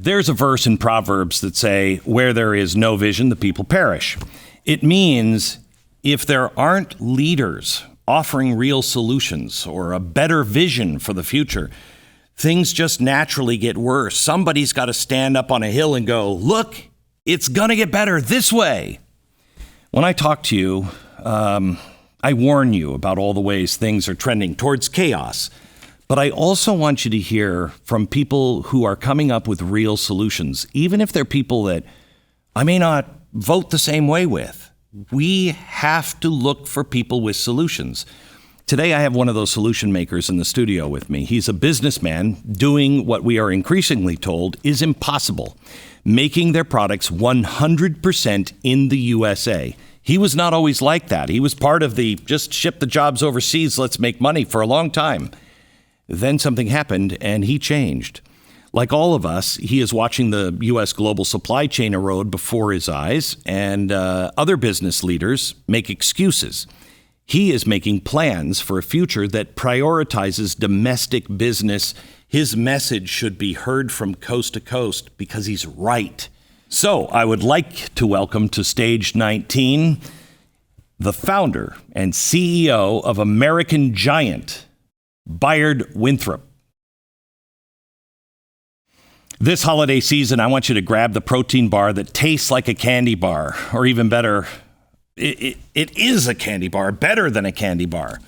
There's a verse in Proverbs that say, where there is no vision, the people perish. It means if there aren't leaders offering real solutions or a better vision for the future, things just naturally get worse. Somebody's got to stand up on a hill and go, look, it's going to get better this way. When I talk to you, I warn you about all the ways things are trending towards chaos. But I also want you to hear from people who are coming up with real solutions, even if they're people that I may not vote the same way with. We have to look for people with solutions. Today, I have one of those solution makers in the studio with me. He's a businessman doing what we are increasingly told is impossible, making their products 100% in the USA. He was not always like that. He was part of the just ship the jobs overseas, let's make money for a long time. Then something happened and he changed. Like all of us, he is watching the U.S. global supply chain erode before his eyes, and other business leaders make excuses. He is making plans for a future that prioritizes domestic business. His message should be heard from coast to coast because he's right. So I would like to welcome to stage 19 the founder and CEO of American Giant, Bayard Winthrop. This holiday season, I want you to grab the protein bar that tastes like a candy bar, or even better, it is a candy bar, better than a candy bar.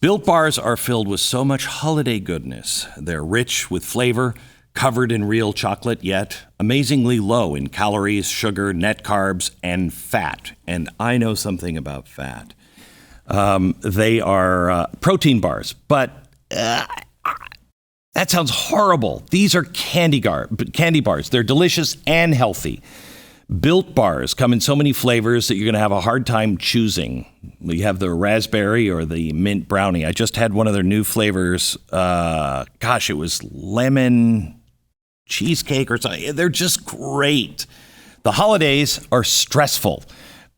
Built bars are filled with so much holiday goodness. They're rich with flavor, covered in real chocolate, yet amazingly low in calories, sugar, net carbs, and fat. And I know something about fat. They are protein bars, but that sounds horrible. These are candy bars. They're delicious and healthy. Built bars come in so many flavors that you're going to have a hard time choosing. We have the raspberry or the mint brownie. I just had one of their new flavors. It was lemon cheesecake or something. They're just great. The holidays are stressful.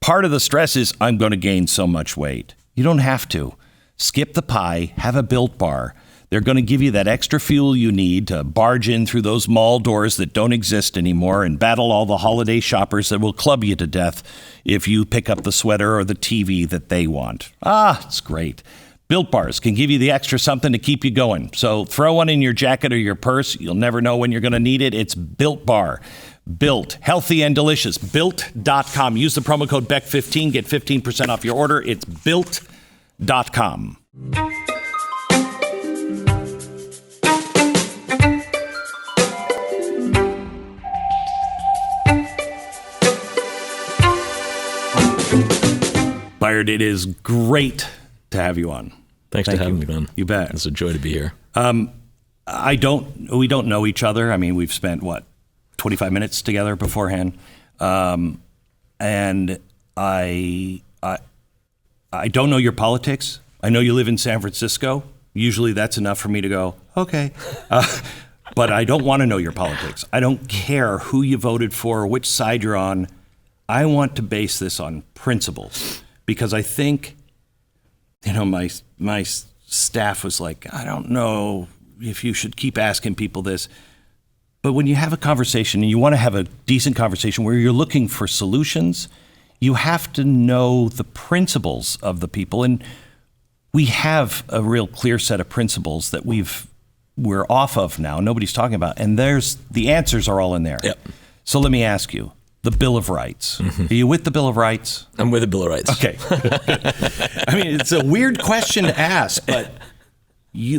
Part of the stress is I'm going to gain so much weight. You don't have to. Skip the pie, have a Built Bar. They're going to give you that extra fuel you need to barge in through those mall doors that don't exist anymore and battle all the holiday shoppers that will club you to death if you pick up the sweater or the TV that they want. It's great. Built Bars can give you the extra something to keep you going. So throw one in your jacket or your purse. You'll never know when you're going to need it. It's Built Bar. Built, healthy and delicious. Built.com. Use the promo code BECK15. Get 15% off your order. It's Built.com. Bayard, it is great to have you on. Thanks for having me, Ben. You bet. It's a joy to be here. We don't know each other. I mean, we've spent 25 minutes together beforehand. And I don't know your politics. I know you live in San Francisco. Usually that's enough for me to go, okay. But I don't want to know your politics. I don't care who you voted for or which side you're on. I want to base this on principles. Because I think, my staff was like, I don't know if you should keep asking people this. But when you have a conversation and you want to have a decent conversation where you're looking for solutions, you have to know the principles of the people. And we have a real clear set of principles that we're off of now. Nobody's talking about. And the answers are all in there. Yep. So let me ask you. The Bill of Rights. Mm-hmm. Are you with the Bill of Rights? I'm with the Bill of Rights. Okay. I mean, it's a weird question to ask, but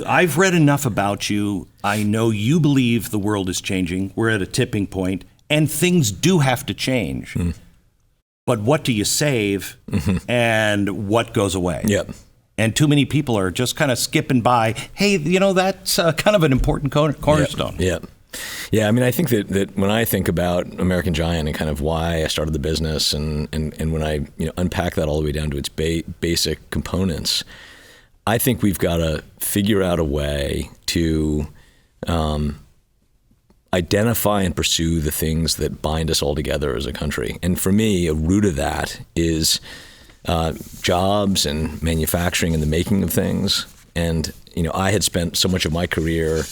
I've read enough about you. I know you believe the world is changing. We're at a tipping point, and things do have to change. Mm. But what do you save, and what goes away? Yep. And too many people are just kind of skipping by. Hey, that's kind of an important cornerstone. Yep. Yeah, I mean, I think that when I think about American Giant and kind of why I started the business and when I unpack that all the way down to its basic components, I think we've got to figure out a way to identify and pursue the things that bind us all together as a country. And for me, a root of that is jobs and manufacturing and the making of things. And I had spent so much of my career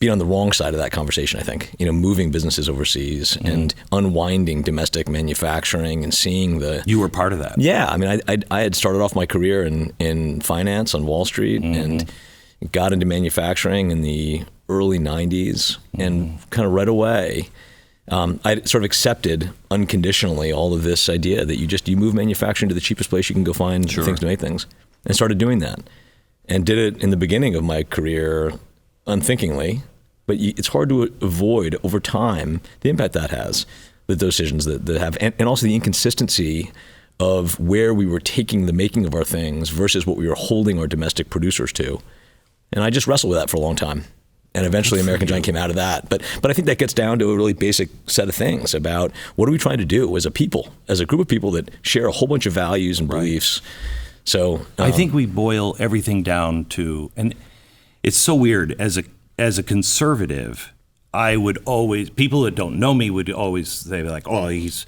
being on the wrong side of that conversation, I think. Moving businesses overseas and unwinding domestic manufacturing and seeing the... You were part of that. Yeah. I mean, I had started off my career in finance on Wall Street and got into manufacturing in the early 90s. And kind of right away, I sort of accepted unconditionally all of this idea that you move manufacturing to the cheapest place you can go find things to make things, and started doing that. And did it in the beginning of my career unthinkingly, but it's hard to avoid over time the impact that has, the decisions that have, and also the inconsistency of where we were taking the making of our things versus what we were holding our domestic producers to. And I just wrestled with that for a long time. And eventually American Giant came out of that. But I think that gets down to a really basic set of things about what are we trying to do as a people, as a group of people that share a whole bunch of values and beliefs. So I think we boil everything down to, and it's so weird, as a conservative, I would always, people that don't know me would always say like, oh, he's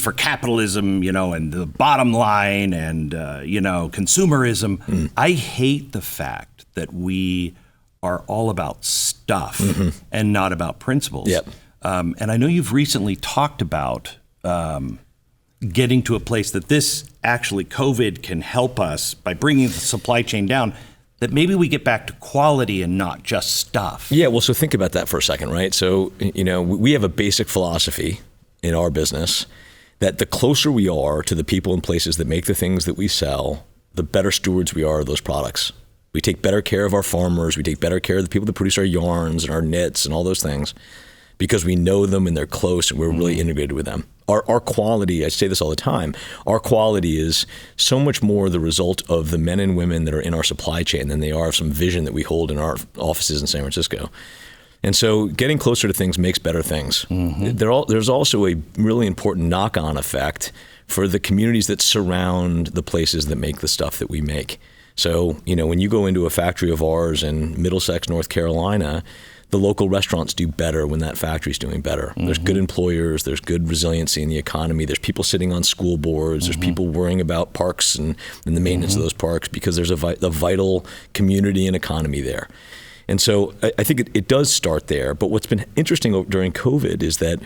for capitalism, and the bottom line and, consumerism. I hate the fact that we are all about stuff and not about principles. Yep. And I know you've recently talked about getting to a place that this actually COVID can help us by bringing the supply chain down, that maybe we get back to quality and not just stuff. Yeah, well, so think about that for a second, right? So, we have a basic philosophy in our business that the closer we are to the people and places that make the things that we sell, the better stewards we are of those products. We take better care of our farmers. We take better care of the people that produce our yarns and our knits and all those things because we know them and they're close and we're really integrated with them. Our quality, I say this all the time, our quality is so much more the result of the men and women that are in our supply chain than they are of some vision that we hold in our offices in San Francisco. And so getting closer to things makes better things. There's also a really important knock-on effect for the communities that surround the places that make the stuff that we make. So, when you go into a factory of ours in Middlesex, North Carolina, the local restaurants do better when that factory's doing better. There's good employers, there's good resiliency in the economy, there's people sitting on school boards, there's people worrying about parks and the maintenance of those parks because there's a vital community and economy there. And so I think it does start there. But what's been interesting during COVID is that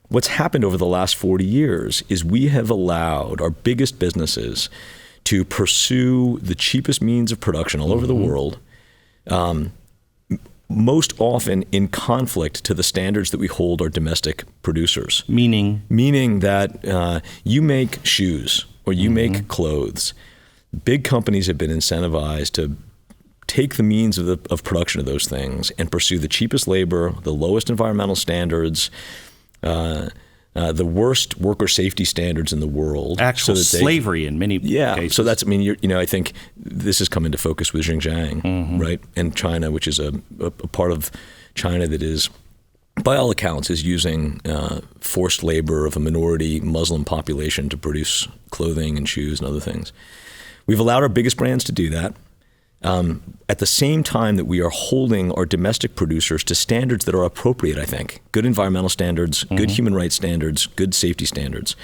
what's happened over the last 40 years is we have allowed our biggest businesses to pursue the cheapest means of production all over the world, most often in conflict to the standards that we hold our domestic producers. Meaning that you make shoes or you make clothes. Big companies have been incentivized to take the means of production of those things and pursue the cheapest labor, the lowest environmental standards, the worst worker safety standards in the world. Actual slavery in many cases. So that's, I think this has come into focus with Xinjiang, right? And China, which is a part of China that is, by all accounts, is using forced labor of a minority Muslim population to produce clothing and shoes and other things. We've allowed our biggest brands to do that. At the same time that we are holding our domestic producers to standards that are appropriate, I think. Good environmental standards, good human rights standards, good safety standards.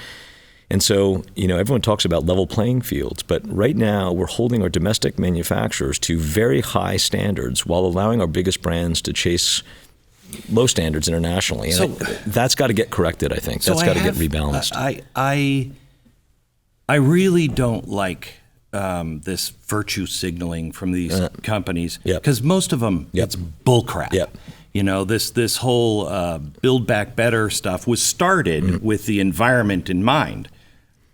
And so, everyone talks about level playing fields, but right now we're holding our domestic manufacturers to very high standards while allowing our biggest brands to chase low standards internationally. And that's got to get corrected, I think. That's got to get rebalanced. I really don't like this virtue signaling from these companies, because most of them, it's bullcrap. This whole Build Back Better stuff was started with the environment in mind,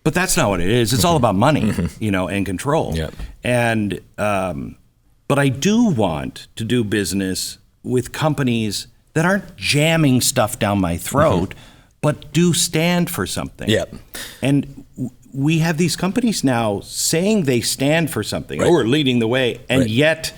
but that's not what it is. It's all about money, and control. And but I do want to do business with companies that aren't jamming stuff down my throat, but do stand for something. And we have these companies now saying they stand for something, or leading the way, and yet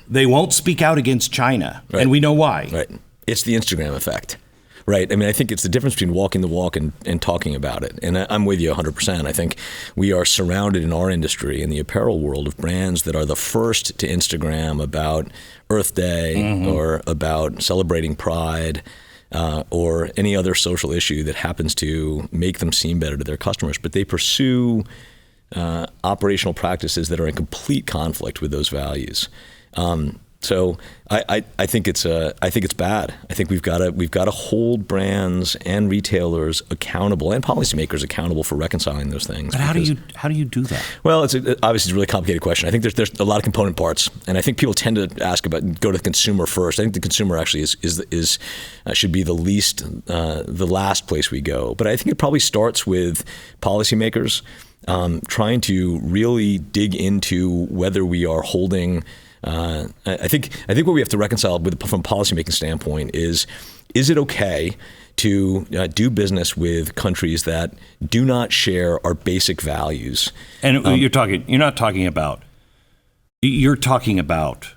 they won't speak out against China, and we know why. It's the Instagram effect, right? I think it's the difference between walking the walk and talking about it, and I'm with you 100%. I think we are surrounded in our industry, in the apparel world, of brands that are the first to Instagram about Earth Day or about celebrating Pride, or any other social issue that happens to make them seem better to their customers. But they pursue operational practices that are in complete conflict with those values. So I think it's bad. I think we've got to hold brands and retailers accountable and policymakers accountable for reconciling those things. But how do you do that? Well, it's obviously a really complicated question. I think there's a lot of component parts, and I think people tend to go to the consumer first. I think the consumer actually should be the last place we go. But I think it probably starts with policymakers trying to really dig into whether we are holding. I think what we have to reconcile from a policymaking standpoint is it okay to do business with countries that do not share our basic values? And you're talking about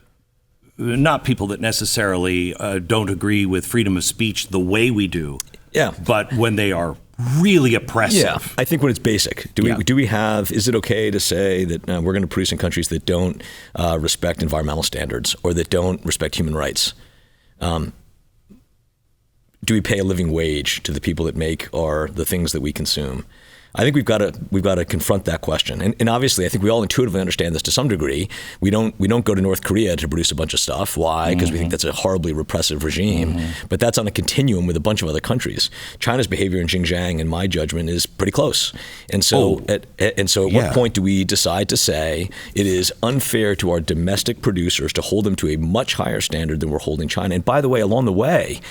not people that necessarily don't agree with freedom of speech the way we do. Yeah. But when they are really oppressive. Yeah, I think when it's basic. Is it okay to say that we're going to produce in countries that don't respect environmental standards or that don't respect human rights? Do we pay a living wage to the people that make the things that we consume? I think we've got to confront that question, and obviously, I think we all intuitively understand this to some degree. We don't go to North Korea to produce a bunch of stuff. Why? Because we think that's a horribly repressive regime. But that's on a continuum with a bunch of other countries. China's behavior in Xinjiang, in my judgment, is pretty close. And so, at what point do we decide to say it is unfair to our domestic producers to hold them to a much higher standard than we're holding China? And by the way, along the way,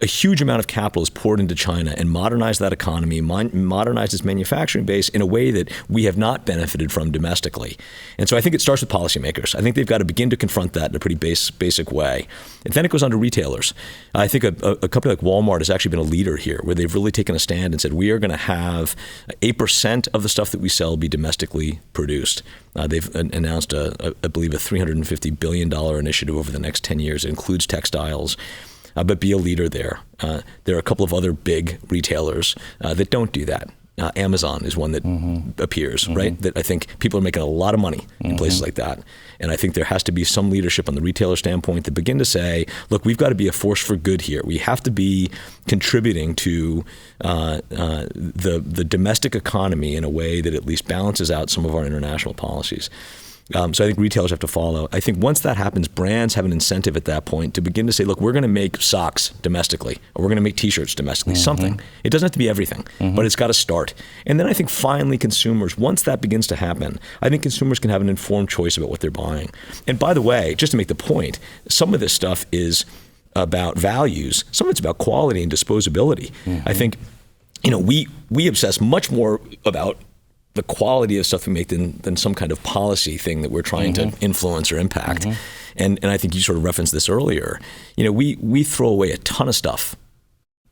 a huge amount of capital is poured into China and modernized that economy, modernized its manufacturing base in a way that we have not benefited from domestically. And so I think it starts with policymakers. I think they've got to begin to confront that in a pretty basic way. And then it goes on to retailers. I think a company like Walmart has actually been a leader here, where they've really taken a stand and said, we are going to have 8% of the stuff that we sell be domestically produced. They've announced, I believe, a $350 billion initiative over the next 10 years. It includes textiles. But be a leader there. There are a couple of other big retailers that don't do that. Amazon is one that appears, right? That I think people are making a lot of money in places like that. And I think there has to be some leadership on the retailer standpoint to begin to say, look, we've got to be a force for good here. We have to be contributing to the domestic economy in a way that at least balances out some of our international policies. So I think retailers have to follow. I think once that happens, brands have an incentive at that point to begin to say, look, we're going to make socks domestically, or we're going to make T-shirts domestically, something. It doesn't have to be everything, but it's got to start. And then I think finally consumers, once that begins to happen, I think consumers can have an informed choice about what they're buying. And by the way, just to make the point, some of this stuff is about values. Some of it's about quality and disposability. I think, we obsess much more about the quality of stuff we make than some kind of policy thing that we're trying to influence or impact. And I think you sort of referenced this earlier. We throw away a ton of stuff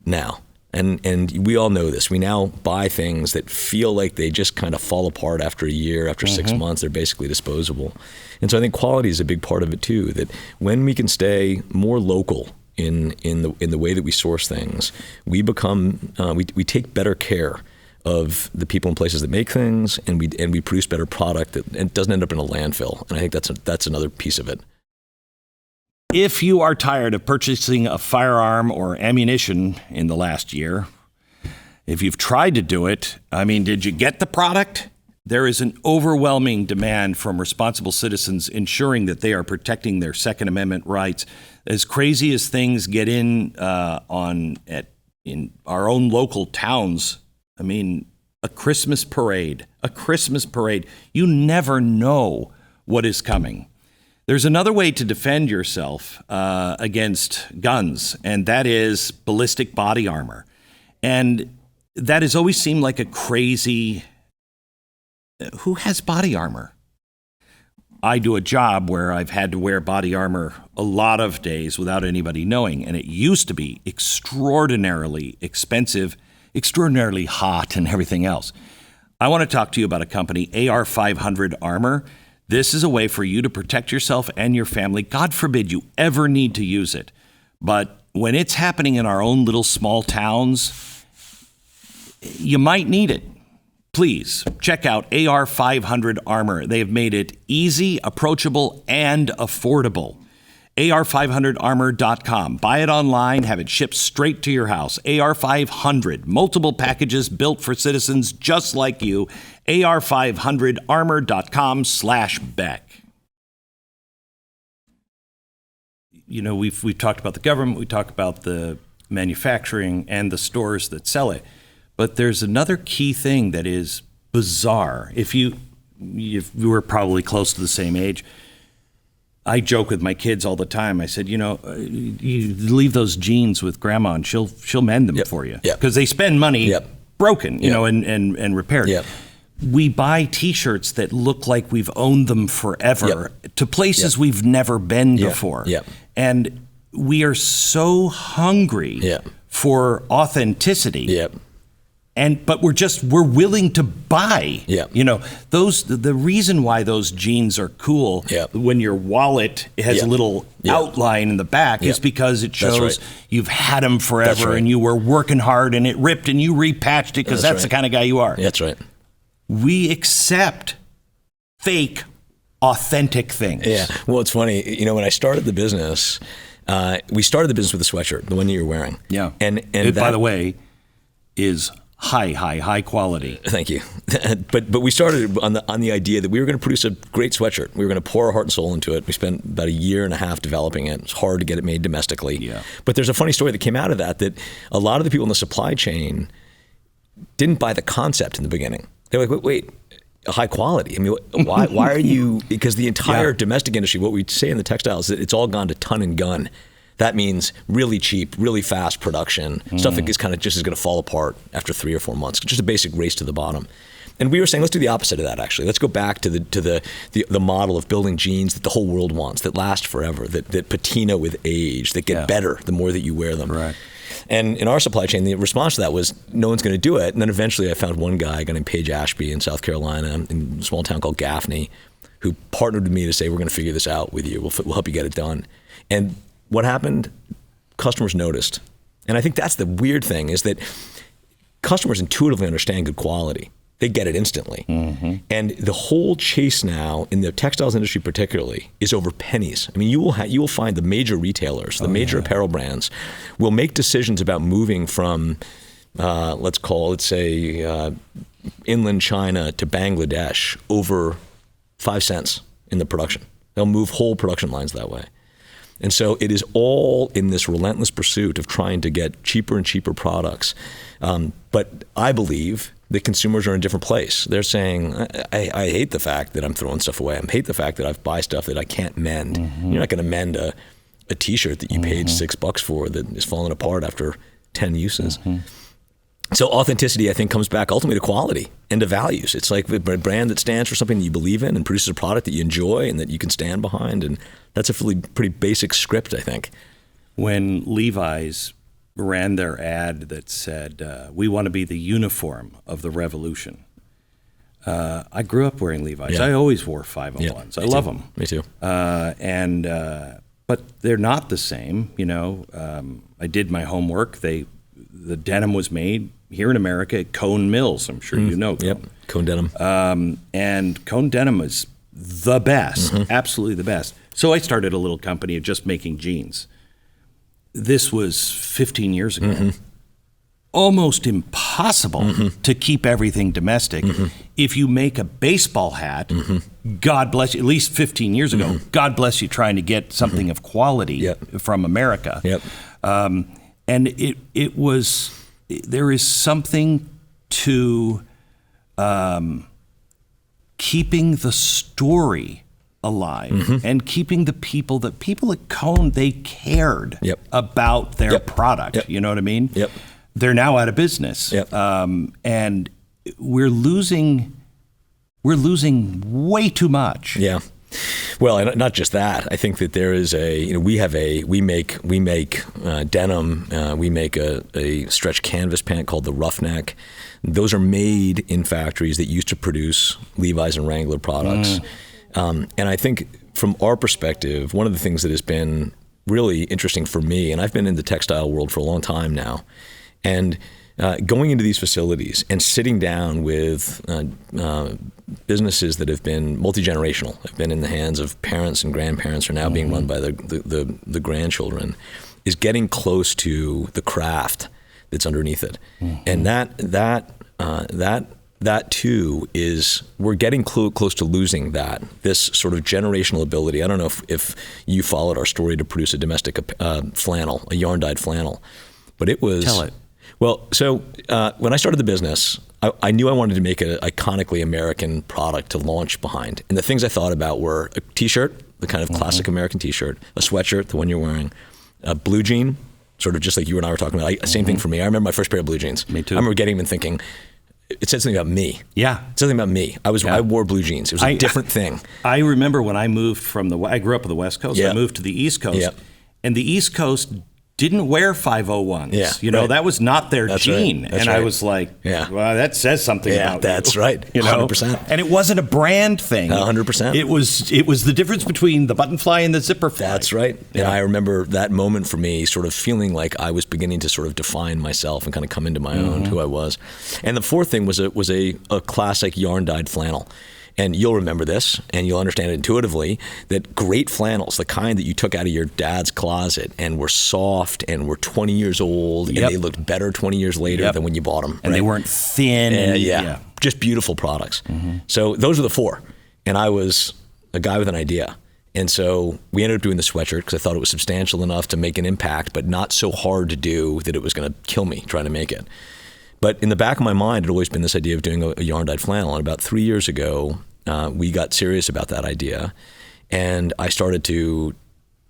now. And we all know this. We now buy things that feel like they just kind of fall apart after a year, after 6 months, they're basically disposable. And so I think quality is a big part of it too, that when we can stay more local in the way that we source things, we become, we take better care of the people and places that make things, and we produce better product and it doesn't end up in a landfill. And I think that's another piece of it. If you are tired of purchasing a firearm or ammunition in the last year, if you've tried to do it, did you get the product? There is an overwhelming demand from responsible citizens ensuring that they are protecting their Second Amendment rights. As crazy as things get in our own local towns, a Christmas parade. You never know what is coming. There's another way to defend yourself against guns, and that is ballistic body armor. And that has always seemed like a crazy... Who has body armor? I do a job where I've had to wear body armor a lot of days without anybody knowing, and it used to be extraordinarily expensive, extraordinarily hot, and everything else. I want to talk to you about a company, AR500 Armor. This is a way for you to protect yourself and your family. God forbid you ever need to use it. But when it's happening in our own little small towns, you might need it. Please check out AR500 Armor. They have made it easy, approachable, and affordable. AR500Armor.com. Buy it online, have it shipped straight to your house. AR500, multiple packages built for citizens just like you. AR500Armor.com/Beck. we've talked about the government, we talked about the manufacturing and the stores that sell it, but there's another key thing that is bizarre. If you were probably close to the same age, I joke with my kids all the time. I said, you leave those jeans with grandma and she'll mend them for you, because they spend money broken, and repaired. We buy T-shirts that look like we've owned them forever to places we've never been before. And we are so hungry for authenticity. But we're willing to buy. The reason why those jeans are cool when your wallet has a little outline in the back is because it shows you've had them forever and you were working hard and it ripped and you repatched it because that's the kind of guy you are. That's right. We accept fake, authentic things. Yeah. Well, it's funny. When I started the business, we started the business with a sweatshirt, the one that you're wearing. Yeah. And it, by the way, is high quality. Thank you. But we started on the idea that we were going to produce a great sweatshirt. We were going to pour our heart and soul into it. We spent about 1.5 years developing it. It's hard to get it made domestically. Yeah. But there's a funny story that came out of that a lot of the people in the supply chain didn't buy the concept in the beginning. They were like, wait, high quality. I mean, why are you? Because the entire domestic industry, what we say in the textiles, it's all gone to ton and gun. That means really cheap, really fast production, stuff that is kind of just is going to fall apart after 3 or 4 months. Just a basic race to the bottom. And we were saying, let's do the opposite of that. Actually, let's go back to the model of building jeans that the whole world wants, that last forever, that patina with age, that get better the more that you wear them. Right. And in our supply chain, the response to that was, no one's going to do it. And then eventually I found one guy, a guy named Paige Ashby in South Carolina, in a small town called Gaffney, who partnered with me to say, we're going to figure this out with you. We'll help you get it done. And what happened? Customers noticed. And I think that's the weird thing, is that customers intuitively understand good quality. They get it instantly. And the whole chase now in the textiles industry particularly is over pennies. I mean, you will find the major retailers, the major apparel brands will make decisions about moving from, let's say, inland China to Bangladesh over 5 cents in the production. They'll move whole production lines that way. And so it is all in this relentless pursuit of trying to get cheaper and cheaper products. But I believe the consumers are in a different place. They're saying, I hate the fact that I'm throwing stuff away. I hate the fact that I buy stuff that I can't mend. You're not going to mend a T-shirt that you paid $6 for that is falling apart after 10 uses. So authenticity, I think, comes back ultimately to quality and to values. It's like a brand that stands for something that you believe in and produces a product that you enjoy and that you can stand behind. And that's a pretty basic script, I think. When Levi's ran their ad that said, we want to be the uniform of the revolution. I grew up wearing Levi's. I always wore 501s. I love them. Me too. But they're not the same. I did my homework. The denim was made here in America at Cone Mills. I'm sure you know Cone. Yep, Cone denim. And Cone denim is the best, absolutely the best. So I started a little company of just making jeans. This was 15 years ago. Almost impossible to keep everything domestic. If you make a baseball hat, God bless you, at least 15 years ago, God bless you trying to get something of quality from America. And there is something to keeping the story alive and keeping the people at Cone, they cared about their product. You know what I mean? They're now out of business. And we're losing way too much. Yeah. Well, and not just that. I think that there is we make denim. We make a stretch canvas pant called the Roughneck. Those are made in factories that used to produce Levi's and Wrangler products. And I think from our perspective, one of the things that has been really interesting for me, and I've been in the textile world for a long time now, and going into these facilities and sitting down with businesses that have been multi-generational, have been in the hands of parents and grandparents, are now being run by the grandchildren, is getting close to the craft that's underneath it. And that that too is we're getting close to losing this sort of generational ability. I don't know if you followed our story to produce a domestic flannel, a yarn-dyed flannel, but it was... Tell it. Well, so when I started the business, I knew I wanted to make an iconically American product to launch behind. And the things I thought about were a T-shirt, the kind of classic American T-shirt, a sweatshirt, the one you're wearing, a blue jean, sort of just like you and I were talking about. Same thing for me. I remember my first pair of blue jeans. Me too. I remember getting them and thinking, it said something about me. Yeah. It said something about me. I wore blue jeans. It was a different thing. I remember when I moved I grew up on the West Coast. Yeah. I moved to the East Coast. Yeah. And the East Coast didn't wear 501s. Yeah, you know, right. That was not their gene. That's and right. I was like, well, that says something about that's you. right. You know? 100%. And it wasn't a brand thing. 100%. It was the difference between the button fly and the zipper fly. That's right. Yeah. And I remember that moment for me sort of feeling like I was beginning to sort of define myself and kind of come into my own, who I was. And the fourth thing was a classic yarn-dyed flannel. And you'll remember this, and you'll understand it intuitively, that great flannels, the kind that you took out of your dad's closet and were soft and were 20 years old, and they looked better 20 years later than when you bought them. And they weren't thin. And, just beautiful products. So those were the four. And I was a guy with an idea. And so we ended up doing the sweatshirt because I thought it was substantial enough to make an impact, but not so hard to do that it was going to kill me trying to make it. But in the back of my mind, it had always been this idea of doing a yarn-dyed flannel. And about 3 years ago, we got serious about that idea. And I started to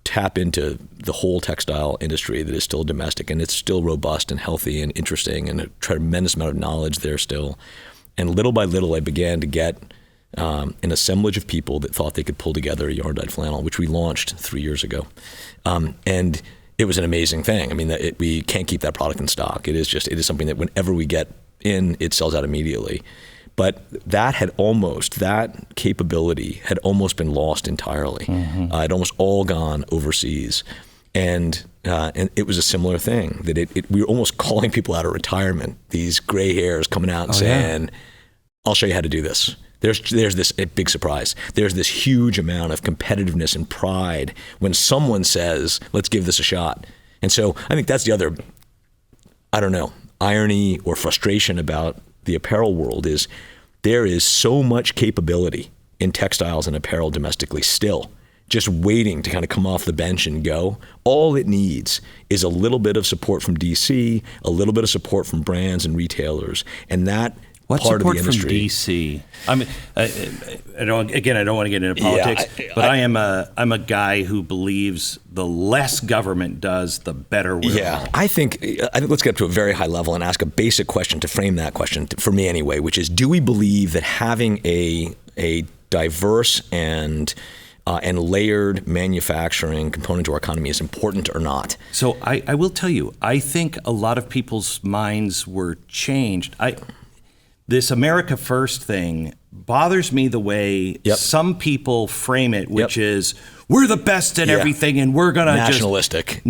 tap into the whole textile industry that is still domestic. And it's still robust and healthy and interesting and a tremendous amount of knowledge there still. And little by little, I began to get an assemblage of people that thought they could pull together a yarn-dyed flannel, which we launched 3 years ago. And it was an amazing thing. I mean, we can't keep that product in stock. It is something that whenever we get in, it sells out immediately. But that capability had almost been lost entirely. It almost all gone overseas. And it was a similar thing that we were almost calling people out of retirement, these gray hairs coming out and saying, I'll show you how to do this. There's this big surprise. There's this huge amount of competitiveness and pride when someone says, let's give this a shot. And so I think that's the other, irony or frustration about the apparel world is there is so much capability in textiles and apparel domestically still, just waiting to kind of come off the bench and go. All it needs is a little bit of support from DC, a little bit of support from brands and retailers, and that what part support of the industry. From DC? I mean, I don't want to get into politics, but I'm a guy who believes the less government does, the better we're all. I think let's get up to a very high level and ask a basic question to frame that question, for me anyway, which is, do we believe that having a diverse and layered manufacturing component to our economy is important or not? So I will tell you, I think a lot of people's minds were changed. This America First thing bothers me the way some people frame it, which is we're the best at everything and we're going to nationalistic.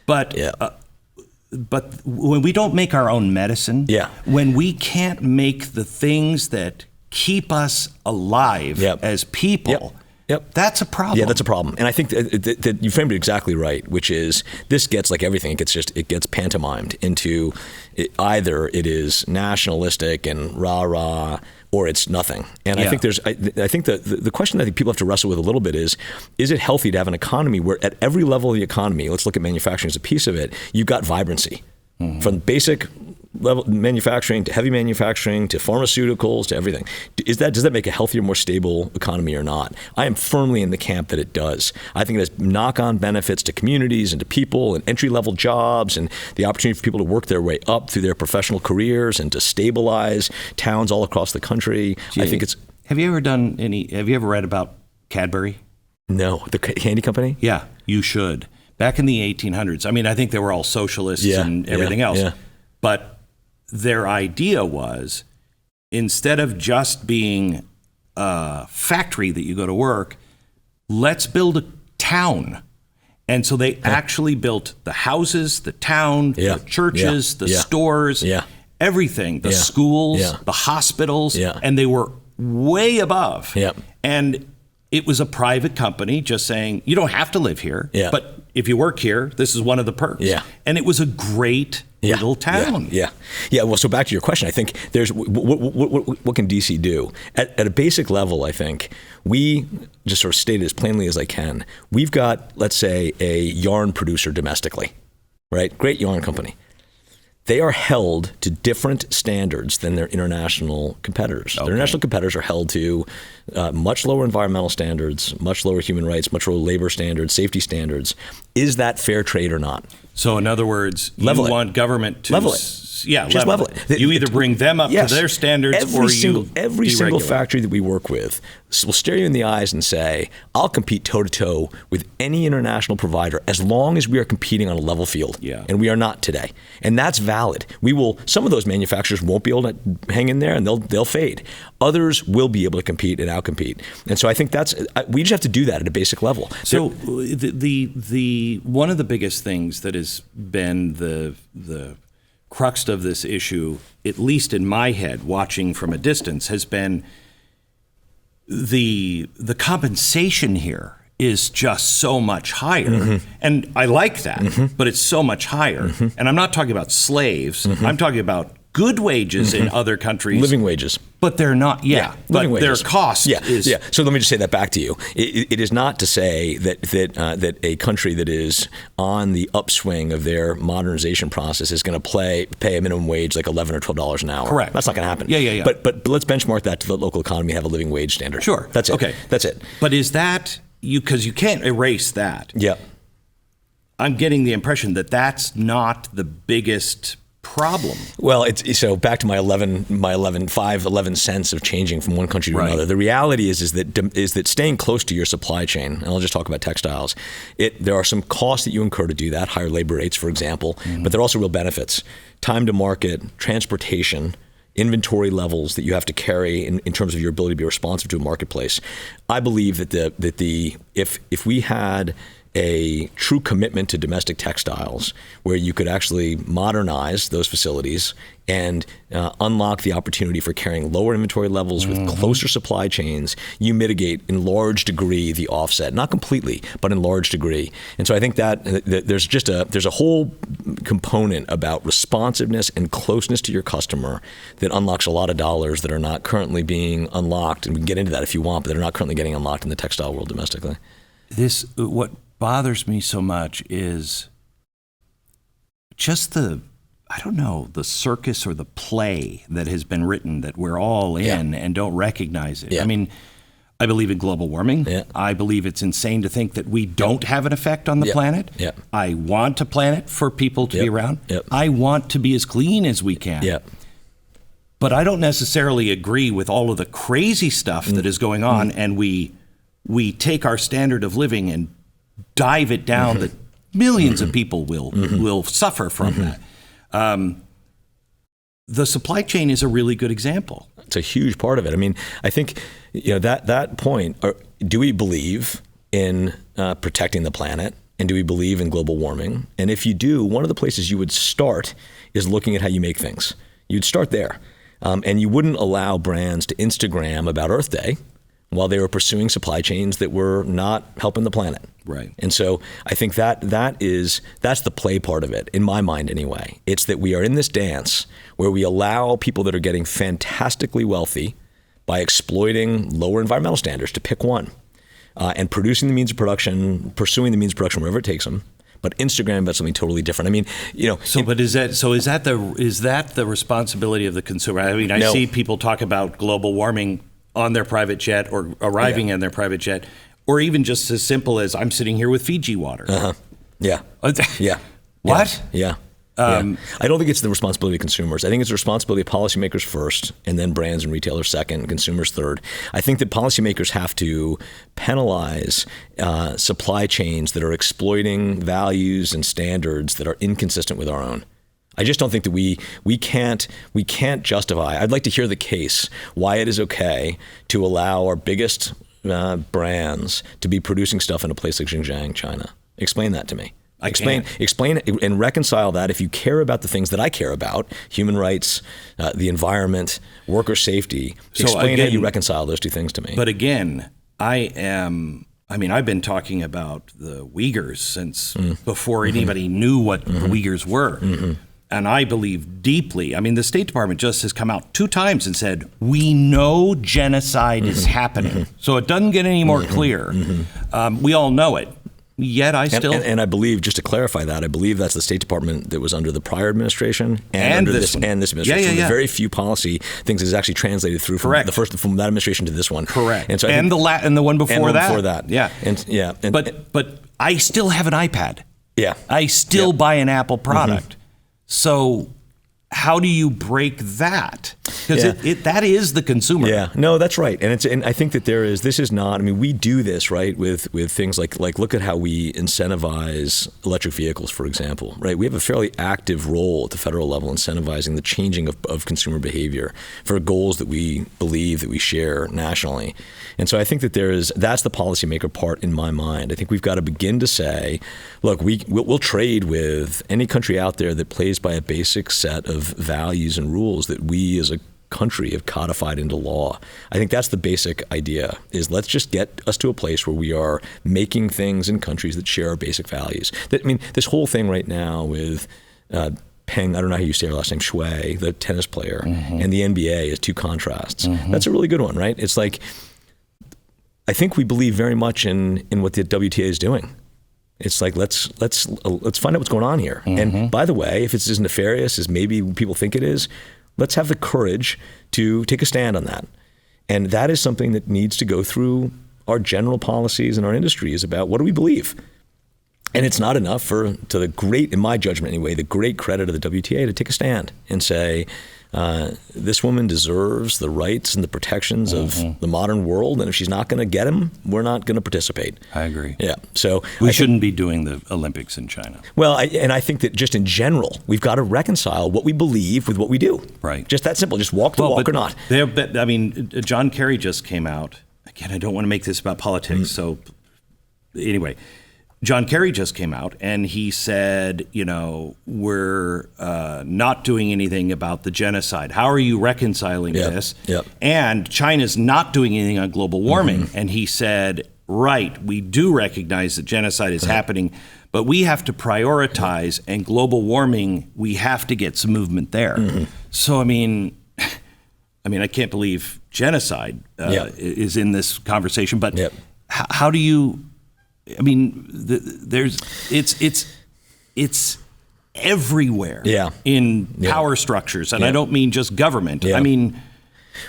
But when we don't make our own medicine, when we can't make the things that keep us alive as people, that's a problem. Yeah, that's a problem. And I think that you framed it exactly right, which is this gets, like everything, it gets pantomimed into either it is nationalistic and rah-rah, or it's nothing. And I think I think the question I think people have to wrestle with a little bit is it healthy to have an economy where at every level of the economy, let's look at manufacturing as a piece of it, you've got vibrancy. From basic level manufacturing to heavy manufacturing to pharmaceuticals to everything. Does that make a healthier, more stable economy or not? I am firmly in the camp that it does. I think it has knock-on benefits to communities and to people and entry-level jobs and the opportunity for people to work their way up through their professional careers and to stabilize towns all across the country. I think it's... Have you ever read about Cadbury? No. The candy company? Yeah, you should. Back in the 1800s, I mean, I think they were all socialists and everything else. Yeah. But their idea was, instead of just being a factory that you go to work, let's build a town. And so they actually built the houses, the town, the churches, the stores, everything, the schools, the hospitals, and they were way above. And it was a private company just saying, you don't have to live here, but if you work here, this is one of the perks. And it was a great little town. Yeah. Well, so back to your question, I think there's what can DC do? At a basic level, I think we just sort of state it as plainly as I can. We've got, let's say, a yarn producer domestically, right? Great yarn company. They are held to different standards than their international competitors. Okay. Their international competitors are held to much lower environmental standards, much lower human rights, much lower labor standards, safety standards. Is that fair trade or not? So in other words, you want government to level it. Yeah, just level it. You either bring them up to their standards or you every single factory that we work with will stare you in the eyes and say, I'll compete toe-to-toe with any international provider as long as we are competing on a level field. Yeah. And we are not today. And that's valid. Some of those manufacturers won't be able to hang in there and they'll fade. Others will be able to compete and outcompete. And so I think we just have to do that at a basic level. So the one of the biggest things that has been the crux of this issue, at least in my head, watching from a distance, has been the compensation here is just so much higher. Mm-hmm. And I like that, mm-hmm. but it's so much higher. Mm-hmm. And I'm not talking about slaves. Mm-hmm. I'm talking about good wages mm-hmm. in other countries. Living wages. But they're not, but their cost is... Yeah, so let me just say that back to you. It is not to say that a country that is on the upswing of their modernization process is going to pay a minimum wage like $11 or $12 an hour. Correct. That's not going to happen. Yeah. But let's benchmark that to the local economy, have a living wage standard. Sure. That's it. Okay. That's it. But is that... Because you can't erase that. Yeah. I'm getting the impression that that's not the biggest problem. Well, so back to my 11 cents of changing from one country to another. The reality is that staying close to your supply chain, and I'll just talk about textiles, there are some costs that you incur to do that, higher labor rates, for example, mm-hmm. but there are also real benefits. Time to market, transportation, inventory levels that you have to carry in terms of your ability to be responsive to a marketplace. I believe that if we had a true commitment to domestic textiles, where you could actually modernize those facilities and unlock the opportunity for carrying lower inventory levels with mm-hmm. closer supply chains, you mitigate in large degree the offset, not completely, but in large degree. And so I think that there's a whole component about responsiveness and closeness to your customer that unlocks a lot of dollars that are not currently being unlocked, and we can get into that if you want, but that are not currently getting unlocked in the textile world domestically. What bothers me so much is just the circus or the play that has been written that we're all in and don't recognize it. Yeah. I mean, I believe in global warming. Yeah. I believe it's insane to think that we don't have an effect on the planet. Yeah. I want a planet for people to be around. Yep. I want to be as clean as we can. Yep. But I don't necessarily agree with all of the crazy stuff that is going on, and we take our standard of living and dive it down that millions of people will suffer from that. The supply chain is a really good example. It's a huge part of it. I mean, I think that point. Do we believe in protecting the planet, and do we believe in global warming? And if you do, one of the places you would start is looking at how you make things. You'd start there, and you wouldn't allow brands to Instagram about Earth Day while they were pursuing supply chains that were not helping the planet. Right. And so I think that's the play part of it, in my mind anyway. It's that we are in this dance where we allow people that are getting fantastically wealthy by exploiting lower environmental standards, to pick one, and producing the means of production, pursuing the means of production wherever it takes them. But Instagram about something totally different. I mean, is that the responsibility of the consumer? I mean, I see people talk about global warming on their private jet or arriving in their private jet, or even just as simple as I'm sitting here with Fiji water. Yeah. Yeah. What? Yeah. I don't think it's the responsibility of consumers. I think it's the responsibility of policymakers first, and then brands and retailers second, and consumers third. I think that policymakers have to penalize supply chains that are exploiting values and standards that are inconsistent with our own. I just don't think that we can't justify. I'd like to hear the case why it is okay to allow our biggest brands to be producing stuff in a place like Xinjiang, China. Explain that to me. Explain and reconcile that. If you care about the things that I care about, human rights, the environment, worker safety, explain how you reconcile those two things to me. But again, I've been talking about the Uyghurs since before anybody knew what the Uyghurs were. and I believe deeply, I mean, the State Department just has come out 2 times and said, we know genocide is happening. So it doesn't get any more clear. We all know it. Yet I still... And I believe, just to clarify that, I believe that's the State Department that was under the prior administration and this administration. Yeah. The very few policy things is actually translated through from the first, from that administration to this one. Correct. And so and the one before that. Yeah. But I still have an iPad. Yeah. I still buy an Apple product. So how do you break that? Because that is the consumer. Yeah, no, that's right. And I think that this is not, I mean, we do this, right, with things like look at how we incentivize electric vehicles, for example, right? We have a fairly active role at the federal level incentivizing the changing of consumer behavior for goals that we believe that we share nationally. And so I think that that's the policymaker part in my mind. I think we've got to begin to say, look, we'll trade with any country out there that plays by a basic set of values and rules that we as a country have codified into law. I think that's the basic idea, is let's just get us to a place where we are making things in countries that share our basic values. I mean, this whole thing right now with Peng, I don't know how you say her last name, Shui, the tennis player, and the NBA as 2 contrasts. That's a really good one, right? It's like, I think we believe very much in what the WTA is doing. It's like, let's find out what's going on here. And by the way, if it's as nefarious as maybe people think it is, let's have the courage to take a stand on that. And that is something that needs to go through our general policies and our industry, is about what do we believe? And it's not enough to the great, in my judgment anyway, the great credit of the WTA to take a stand and say, this woman deserves the rights and the protections of the modern world, and if she's not going to get them, we're not going to participate. I agree. Yeah. So we shouldn't be doing the Olympics in China. Well, I think that just in general, we've got to reconcile what we believe with what we do. Right. Just that simple. Just walk the walk or not. I mean, John Kerry just came out. Again, I don't want to make this about politics. So anyway, John Kerry just came out and he said, we're not doing anything about the genocide. How are you reconciling this? Yep. And China's not doing anything on global warming. And he said, right, we do recognize that genocide is happening, but we have to prioritize, and global warming, we have to get some movement there. So, I mean, I can't believe genocide is in this conversation, but how do you... I mean, it's everywhere in power structures, and I don't mean just government. I mean,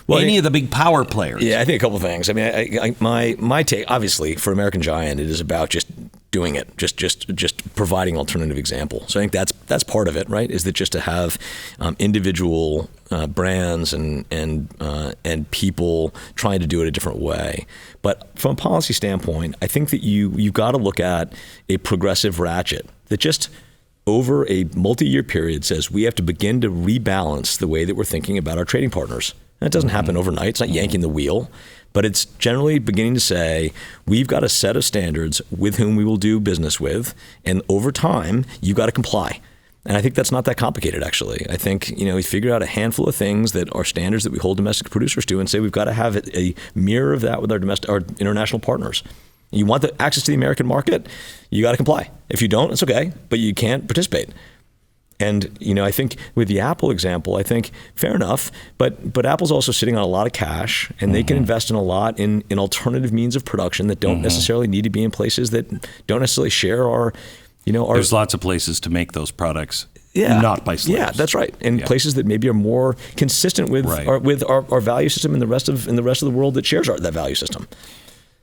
any of the big power players. Yeah, I think a couple of things. I mean, my take, obviously, for American Giant, it is about just doing it, just providing an alternative example. So I think that's part of it, right? Is that just to have individual brands and people trying to do it a different way. But from a policy standpoint, I think that you've got to look at a progressive ratchet that just over a multi-year period says we have to begin to rebalance the way that we're thinking about our trading partners. And it doesn't happen overnight. It's not yanking the wheel. But it's generally beginning to say, we've got a set of standards with whom we will do business with, and over time, you've got to comply. And I think that's not that complicated, actually. I think, we figure out a handful of things that are standards that we hold domestic producers to and say we've got to have a mirror of that with our international partners. You want the access to the American market, you got to comply. If you don't, it's okay, but you can't participate. And, I think with the Apple example, I think fair enough, but Apple's also sitting on a lot of cash, and they can invest in a lot in alternative means of production that don't necessarily need to be in places that don't necessarily share our, There's lots of places to make those products, not by slaves. Yeah, that's right. And places that maybe are more consistent with our value system in the rest of the world that shares that value system.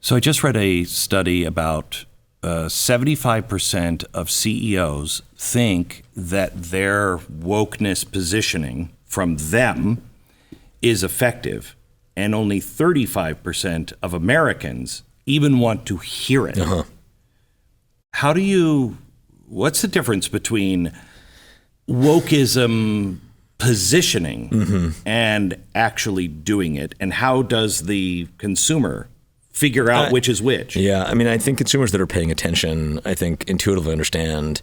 So I just read a study about 75% of CEOs think that their wokeness positioning from them is effective, and only 35% of Americans even want to hear it. What's the difference between wokeism positioning and actually doing it, and how does the consumer figure out which is which? Yeah, I mean, I think consumers that are paying attention, I think intuitively understand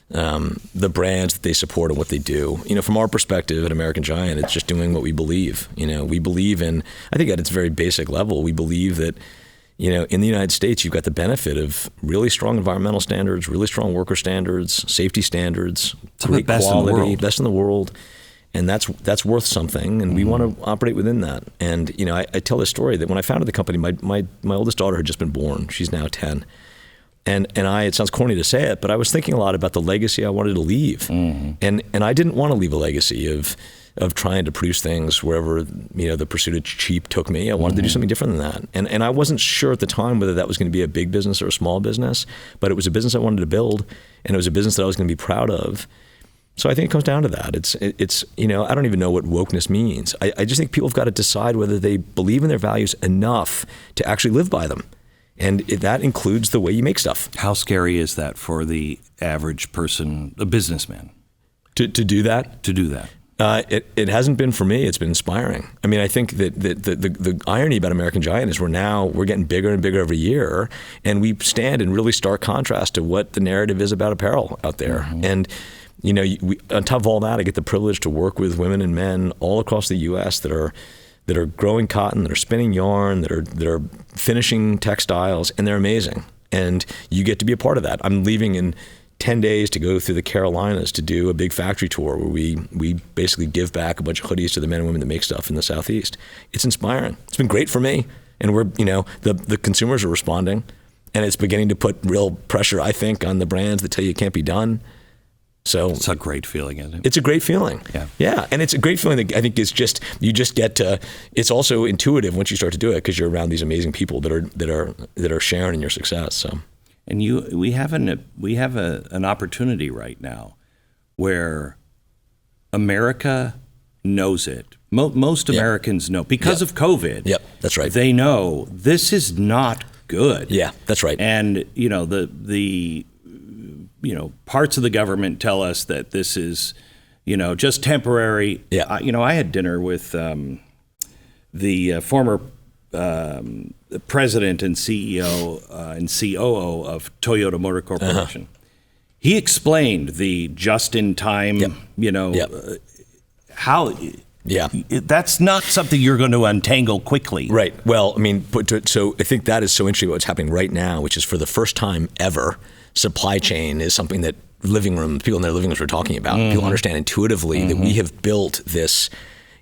the brands that they support and what they do. From our perspective at American Giant, it's just doing what we believe. We believe in, I think at its very basic level, we believe that in the United States, you've got the benefit of really strong environmental standards, really strong worker standards, safety standards, great quality, best in the world. And that's worth something, and we want to operate within that. And I tell this story that when I founded the company, my oldest daughter had just been born. She's now 10. And it sounds corny to say it, but I was thinking a lot about the legacy I wanted to leave. And I didn't want to leave a legacy of trying to produce things wherever the pursuit of cheap took me. I wanted to do something different than that. And I wasn't sure at the time whether that was going to be a big business or a small business, but it was a business I wanted to build, and it was a business that I was going to be proud of. So I think it comes down to that. It's I don't even know what wokeness means. I just think people have got to decide whether they believe in their values enough to actually live by them. And that includes the way you make stuff. How scary is that for the average person, a businessman? To do that? To do that. It hasn't been for me. It's been inspiring. I mean, I think that the irony about American Giant is we're getting bigger and bigger every year, and we stand in really stark contrast to what the narrative is about apparel out there. And on top of all that, I get the privilege to work with women and men all across the U.S. that are growing cotton, that are spinning yarn, that are finishing textiles, and they're amazing. And you get to be a part of that. I'm leaving in 10 days to go through the Carolinas to do a big factory tour where we basically give back a bunch of hoodies to the men and women that make stuff in the Southeast. It's inspiring. It's been great for me. And we're, the consumers are responding, and it's beginning to put real pressure, I think, on the brands that tell you it can't be done. So it's a great feeling, isn't it? It's a great feeling. Yeah. And it's a great feeling that I think you just get to, it's also intuitive once you start to do it because you're around these amazing people that are sharing in your success. So. And we have an opportunity right now where America knows it. Most Americans know because of COVID. Yep, that's right. They know this is not good. Yeah, that's right. And the parts of the government tell us that this is just temporary. Yeah. I had dinner with the former president and CEO and COO of Toyota Motor Corporation. He explained the just-in-time, how that's not something you're going to untangle quickly. Right. Well, I mean, so I think that is so interesting what's happening right now, which is for the first time ever, supply chain is something that people in their living rooms are talking about. People understand intuitively that we have built this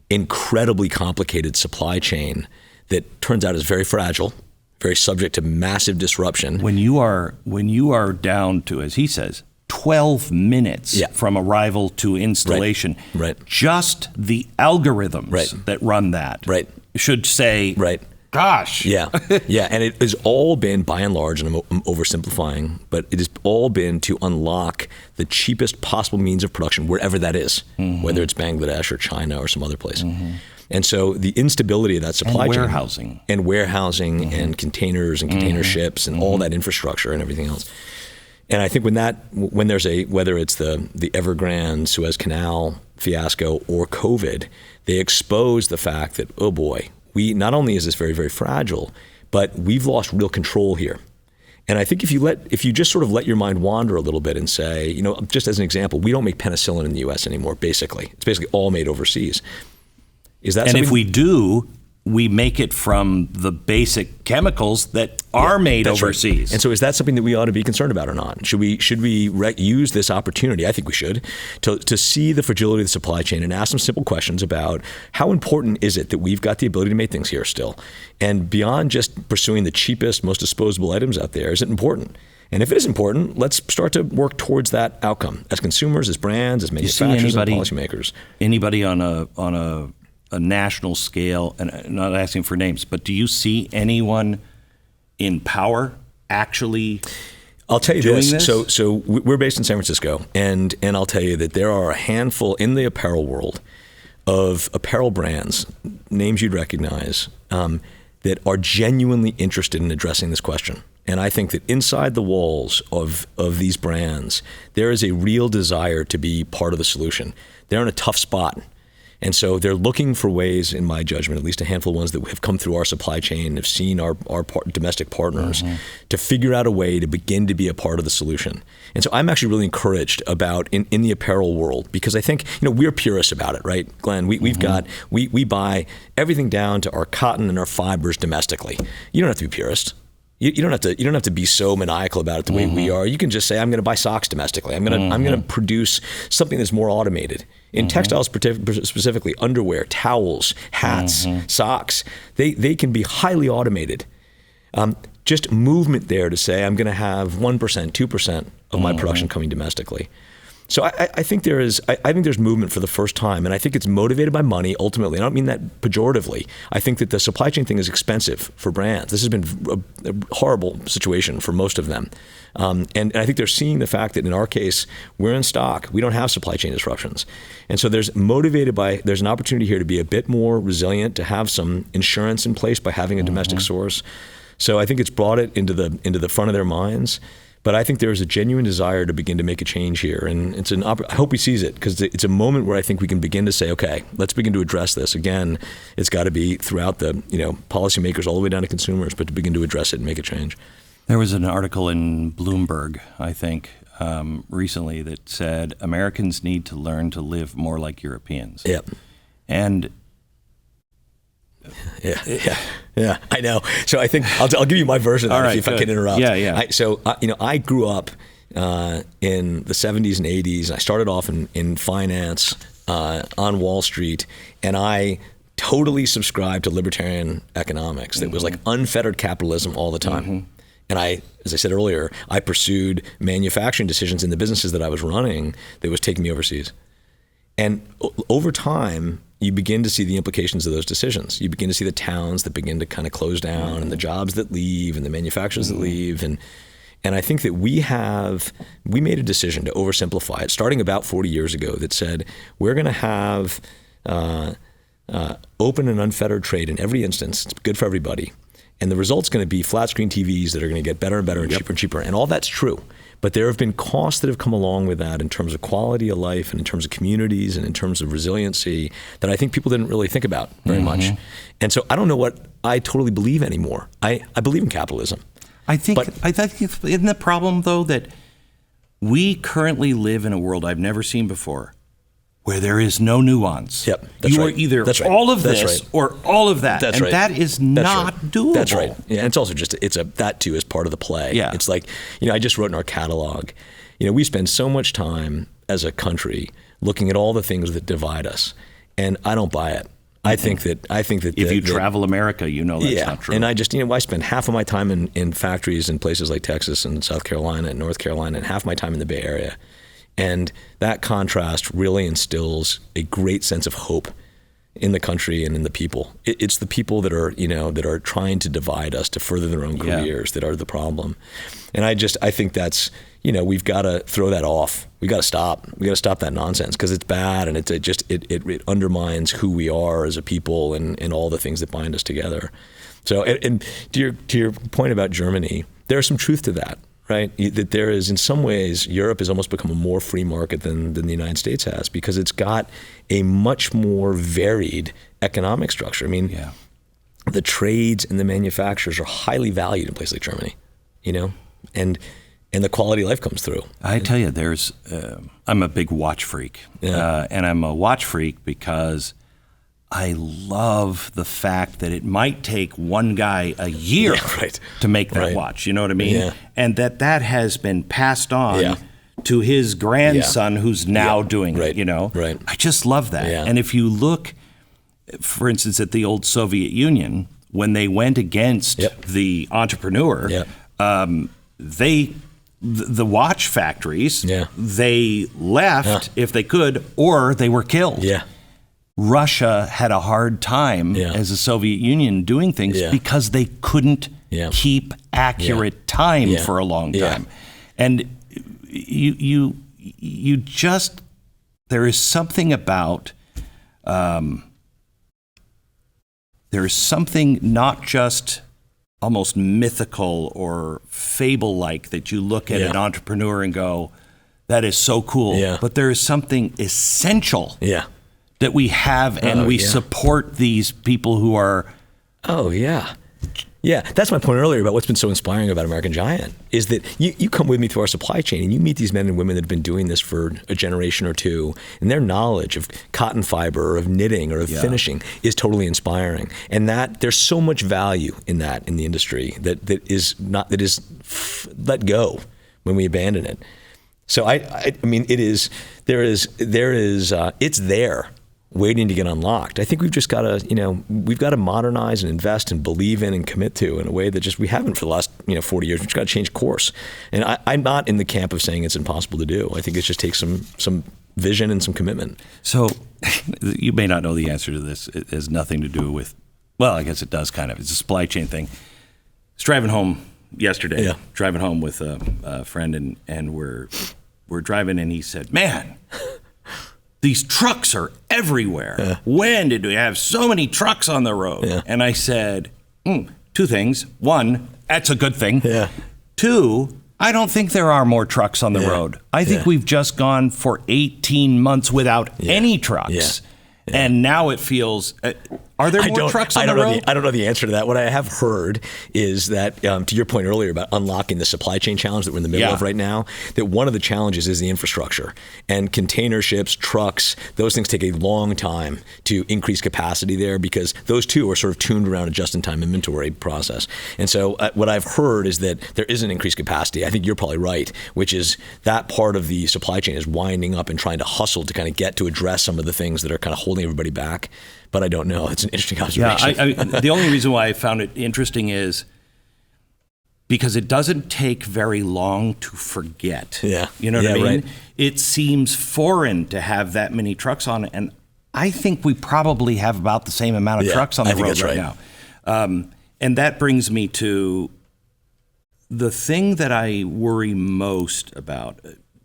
incredibly complicated supply chain that turns out is very fragile, very subject to massive disruption. When you are down to, as he says, 12 minutes from arrival to installation, right. Just the algorithms that run that should say, gosh. Yeah. And it has all been, by and large, and I'm oversimplifying, but it has all been to unlock the cheapest possible means of production, wherever that is, whether it's Bangladesh or China or some other place. And so the instability of that supply chain and warehousing and containers and container ships and all that infrastructure and everything else. And I think when there's whether it's the Evergrande Suez Canal fiasco or COVID, they expose the fact that, oh boy, not only is this very, very fragile, but we've lost real control here. And I think if you just sort of let your mind wander a little bit and say, just as an example, we don't make penicillin in the U.S. anymore, basically. It's basically all made overseas. And if we do, we make it from the basic chemicals that are made overseas. Right. And so is that something that we ought to be concerned about or not? Should we use this opportunity, I think we should, to see the fragility of the supply chain and ask some simple questions about how important is it that we've got the ability to make things here still? And beyond just pursuing the cheapest, most disposable items out there, is it important? And if it is important, let's start to work towards that outcome as consumers, as brands, as manufacturers, and policymakers. Anybody on a national scale, and I'm not asking for names, but do you see anyone in power actually I'll tell you this. So we're based in San Francisco, and I'll tell you that there are a handful in the apparel world of apparel brands, names you'd recognize, that are genuinely interested in addressing this question. And I think that inside the walls of these brands, there is a real desire to be part of the solution. They're in a tough spot. And so they're looking for ways, in my judgment, at least a handful of ones that have come through our supply chain, have seen our domestic partners, to figure out a way to begin to be a part of the solution. And so I'm actually really encouraged about in the apparel world, because I think we're purists about it, right, Glenn? We buy everything down to our cotton and our fibers domestically. You don't have to be purist. You don't have to be so maniacal about it the way we are. You can just say, I'm going to buy socks domestically. I'm going to produce something that's more automated. In textiles specifically, underwear, towels, hats, socks, they can be highly automated. Just movement there to say, I'm going to have 1%, 2% of my production coming domestically. So I think there's movement for the first time, and I think it's motivated by money ultimately. I don't mean that pejoratively. I think that the supply chain thing is expensive for brands. This has been a horrible situation for most of them. And I think they're seeing the fact that in our case, we're in stock. We don't have supply chain disruptions. And so there's an opportunity here to be a bit more resilient, to have some insurance in place by having a domestic source. So I think it's brought it into the front of their minds. But I think there is a genuine desire to begin to make a change here. And it's I hope he sees it, because it's a moment where I think we can begin to say, okay, let's begin to address this. Again, it's got to be throughout the policymakers all the way down to consumers, but to begin to address it and make a change. There was an article in Bloomberg, I think, recently that said Americans need to learn to live more like Europeans. Yep. And Yeah, I know. So I think I'll give you my version of that if I can interrupt. Yeah. I grew up in the 70s and 80s. I started off in finance on Wall Street, and I totally subscribed to libertarian economics. That was like unfettered capitalism all the time. And as I said earlier, I pursued manufacturing decisions in the businesses that I was running that was taking me overseas. And over time, you begin to see the implications of those decisions. You begin to see the towns that begin to kind of close down, and the jobs that leave, and the manufacturers that leave. And I think that we made a decision to oversimplify it, starting about 40 years ago, that said, we're going to have open and unfettered trade in every instance. It's good for everybody. And the result's going to be flat screen TVs that are going to get better and better and cheaper and cheaper. And all that's true. But there have been costs that have come along with that in terms of quality of life and in terms of communities and in terms of resiliency that I think people didn't really think about very much. And so I don't know what I totally believe anymore. I believe in capitalism. I think isn't the problem, though, that we currently live in a world I've never seen before, where there is no nuance. Yep, that's you right. are either that's right. all of that's this right. or all of that. That's and right. that is not doable. That's right. Yeah, and it's also just that too is part of the play. Yeah. It's like, I just wrote in our catalog, we spend so much time as a country looking at all the things that divide us, and I don't buy it. I think that if you travel America, that's not true. And I just I spend half of my time in factories in places like Texas and South Carolina and North Carolina, and half my time in the Bay Area. And that contrast really instills a great sense of hope in the country and in the people. It's the people that are trying to divide us to further their own careers that are the problem. And I think that's, we've got to throw that off. We got to stop. We got to stop that nonsense, because it's bad, and it undermines who we are as a people and all the things that bind us together. So, and to your point about Germany, there's some truth to that. Right, that there is, in some ways, Europe has almost become a more free market than the United States has, because it's got a much more varied economic structure. I mean, the trades and the manufacturers are highly valued in places like Germany, and the quality of life comes through. I tell you, I'm a big watch freak, and I'm a watch freak because I love the fact that it might take one guy a year to make that watch. You know what I mean? Yeah. And that has been passed on to his grandson who's now doing it, Right. I just love that. Yeah. And if you look, for instance, at the old Soviet Union, when they went against the entrepreneur, the watch factories, they left if they could, or they were killed. Yeah. Russia had a hard time as the Soviet Union doing things because they couldn't keep accurate time for a long time. And you just, there is something about, there is something not just almost mythical or fable-like that you look at an entrepreneur and go, that is so cool. But there is something essential that we have, and we support these people who are Yeah, that's my point earlier about what's been so inspiring about American Giant is that you come with me through our supply chain and you meet these men and women that have been doing this for a generation or two, and their knowledge of cotton fiber or of knitting or of finishing is totally inspiring. And that there's so much value in that in the industry that is let go when we abandon it. So I mean, it's there waiting to get unlocked. I think we've just got to modernize and invest and believe in and commit to in a way that just we haven't for the last 40 years. We've just got to change course. And I'm not in the camp of saying it's impossible to do. I think it just takes some vision and some commitment. So you may not know the answer to this. It has nothing to do with, well, I guess it does kind of. It's a supply chain thing. I was driving home yesterday, driving home with a friend, and we're driving, and he said, "Man, these trucks are everywhere. Yeah. When did we have so many trucks on the road?" Yeah. And I said, two things. One, that's a good thing. Yeah. Two, I don't think there are more trucks on the road. I think we've just gone for 18 months without any trucks. Yeah. Yeah. And now it feels, are there more trucks on the road? I don't know the answer to that. What I have heard is that, to your point earlier about unlocking the supply chain challenge that we're in the middle of right now, that one of the challenges is the infrastructure. And container ships, trucks, those things take a long time to increase capacity there because those two are sort of tuned around a just-in-time inventory process. And so what I've heard is that there is an increased capacity. I think you're probably right, which is that part of the supply chain is winding up and trying to hustle to kind of get to address some of the things that are kind of holding everybody back. But I don't know. It's an interesting observation. Yeah, the only reason why I found it interesting is because it doesn't take very long to forget. Yeah. You know what I mean? Right. It seems foreign to have that many trucks on it. And I think we probably have about the same amount of trucks on the road right now. And that brings me to the thing that I worry most about.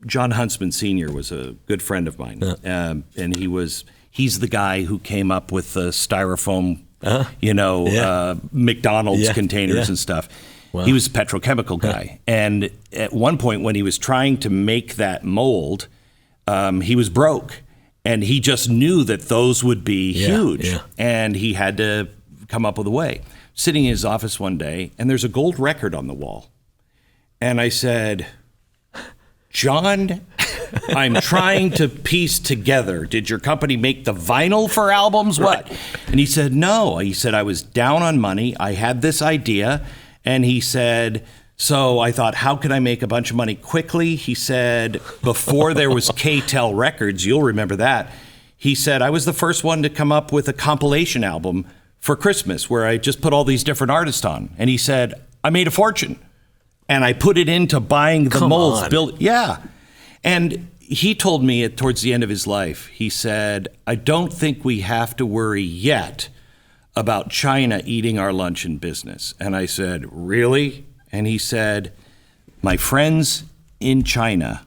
John Huntsman Sr. was a good friend of mine. And he's the guy who came up with the styrofoam, McDonald's containers and stuff. Wow. He was a petrochemical guy. And at one point when he was trying to make that mold, he was broke. And he just knew that those would be huge. Yeah. And he had to come up with a way. Sitting in his office one day, and there's a gold record on the wall. And I said, "John, I'm trying to piece together. Did your company make the vinyl for albums? What?" Right. And he said, "No." He said, "I was down on money. I had this idea." And he said, "So I thought, how could I make a bunch of money quickly?" He said, "Before there was K-Tel Records," you'll remember that. He said, "I was the first one to come up with a compilation album for Christmas where I just put all these different artists on." And he said, "I made a fortune. And I put it into buying the molds." And he told me towards the end of his life, he said, "I don't think we have to worry yet about China eating our lunch in business." And I said, "Really?" And he said, "My friends in China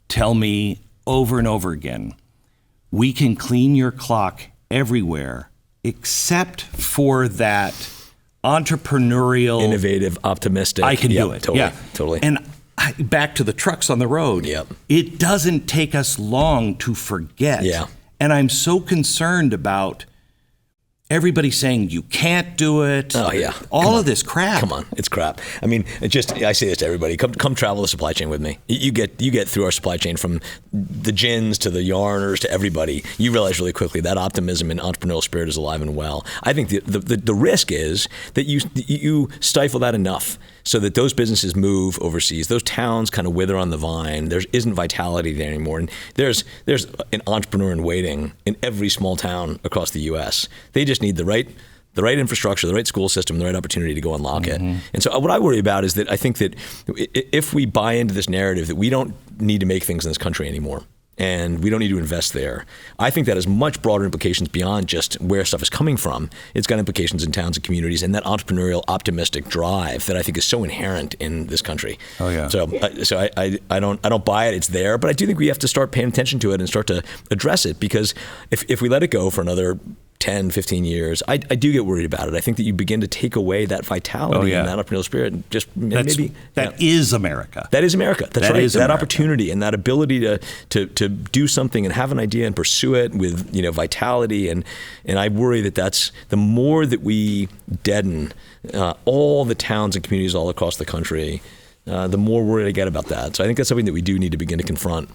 tell me over and over again, we can clean your clock everywhere except for that entrepreneurial, innovative, optimistic. I can do it." Totally. And back to the trucks on the road. It doesn't take us long to forget. And I'm so concerned about everybody saying you can't do it. All of this crap. Come on, it's crap. I mean, I say this to everybody. Come travel the supply chain with me. You get through our supply chain from the gins to the yarners to everybody. You realize really quickly that optimism and entrepreneurial spirit is alive and well. I think the risk is that you stifle that enough so that those businesses move overseas. Those towns kind of wither on the vine. There isn't vitality there anymore. And there's an entrepreneur in waiting in every small town across the U.S. They just need the right infrastructure, the right school system, the right opportunity to go unlock it. And so what I worry about is that I think that if we buy into this narrative that we don't need to make things in this country anymore, and we don't need to invest there, I think that has much broader implications beyond just where stuff is coming from. It's got implications in towns and communities and that entrepreneurial, optimistic drive that I think is so inherent in this country. Oh yeah. So I don't buy it. It's there, but I do think we have to start paying attention to it and start to address it, because if we let it go for another 10, 15 years, I do get worried about it. I think that you begin to take away that vitality and that entrepreneurial spirit. And just that is America. That is America. That's right. That America. Opportunity and that ability to do something and have an idea and pursue it with vitality. And I worry that that's the more that we deaden all the towns and communities all across the country, the more worried I get about that. So I think that's something that we do need to begin to confront.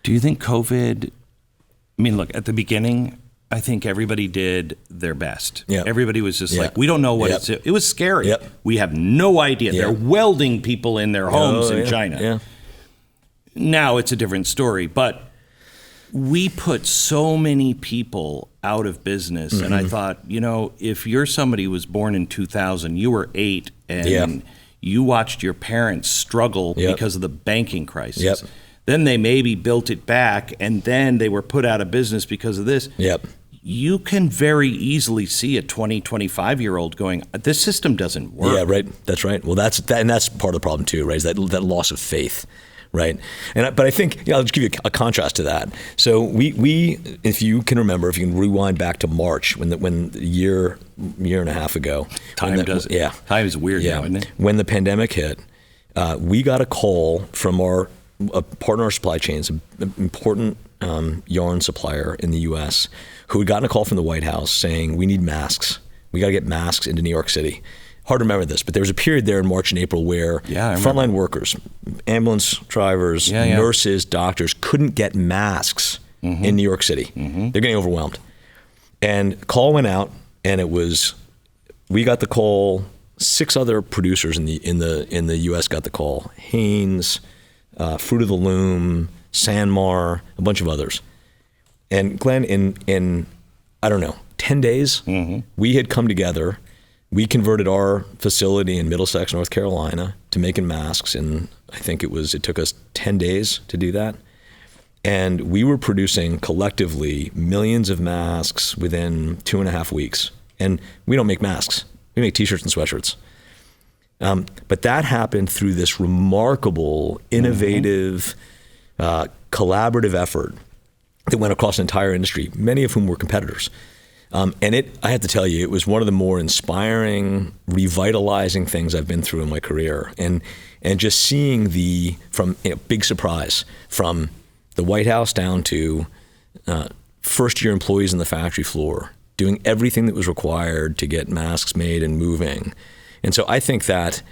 Do you think COVID? I mean, look, at the beginning, I think everybody did their best. Yep. Everybody was just like, we don't know what it's. It was scary. Yep. We have no idea. Yep. They're welding people in their homes in China. Yeah. Now it's a different story, but we put so many people out of business. And I thought, if you're somebody who was born in 2000, you were 8 and you watched your parents struggle because of the banking crisis. Yep. Then they maybe built it back, and then they were put out of business because of this. Yep. You can very easily see a 20, 25-year-old going, this system doesn't work. Yeah, right. That's right. Well, that's part of the problem too, right? Is that loss of faith, right? But I think I'll just give you a contrast to that. So we, if you can remember, if you can rewind back to March when the year and a half ago, time is weird now, isn't it? When the pandemic hit, we got a call from a partner in our supply chains, an important yarn supplier in the U.S., who had gotten a call from the White House saying, we need masks. We got to get masks into New York City. Hard to remember this, but there was a period there in March and April where frontline workers, ambulance drivers, nurses, doctors couldn't get masks in New York City. They're getting overwhelmed. And call went out, and we got the call. 6 other producers in the U.S. got the call. Hanes, Fruit of the Loom, Sanmar, a bunch of others. And Glenn, in I don't know, 10 days, we had come together. We converted our facility in Middlesex, North Carolina, to making masks, and I think it took us 10 days to do that. And we were producing collectively millions of masks within 2.5 weeks. And we don't make masks. We make T-shirts and sweatshirts. But that happened through this remarkable, innovative, collaborative effort that went across an entire industry, many of whom were competitors. And I have to tell you, it was one of the more inspiring, revitalizing things I've been through in my career. And just seeing big surprise from the White House down to first-year employees on the factory floor, doing everything that was required to get masks made and moving. And so I think that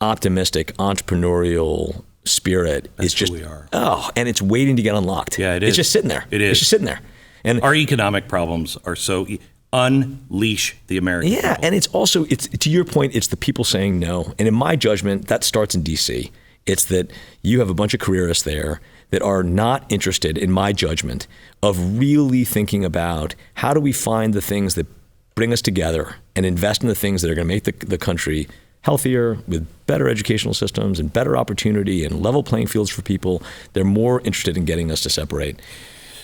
optimistic entrepreneurial spirit is just, and it's waiting to get unlocked. Yeah, it is. It's just sitting there. It is. It's just sitting there. And our economic problems are so unleash the American people. And it's also, to your point, it's the people saying no. And in my judgment, that starts in D.C. It's that you have a bunch of careerists there that are not interested, in my judgment, of really thinking about how do we find the things that bring us together and invest in the things that are going to make the country healthier, with better educational systems and better opportunity and level playing fields for people. They're more interested in getting us to separate.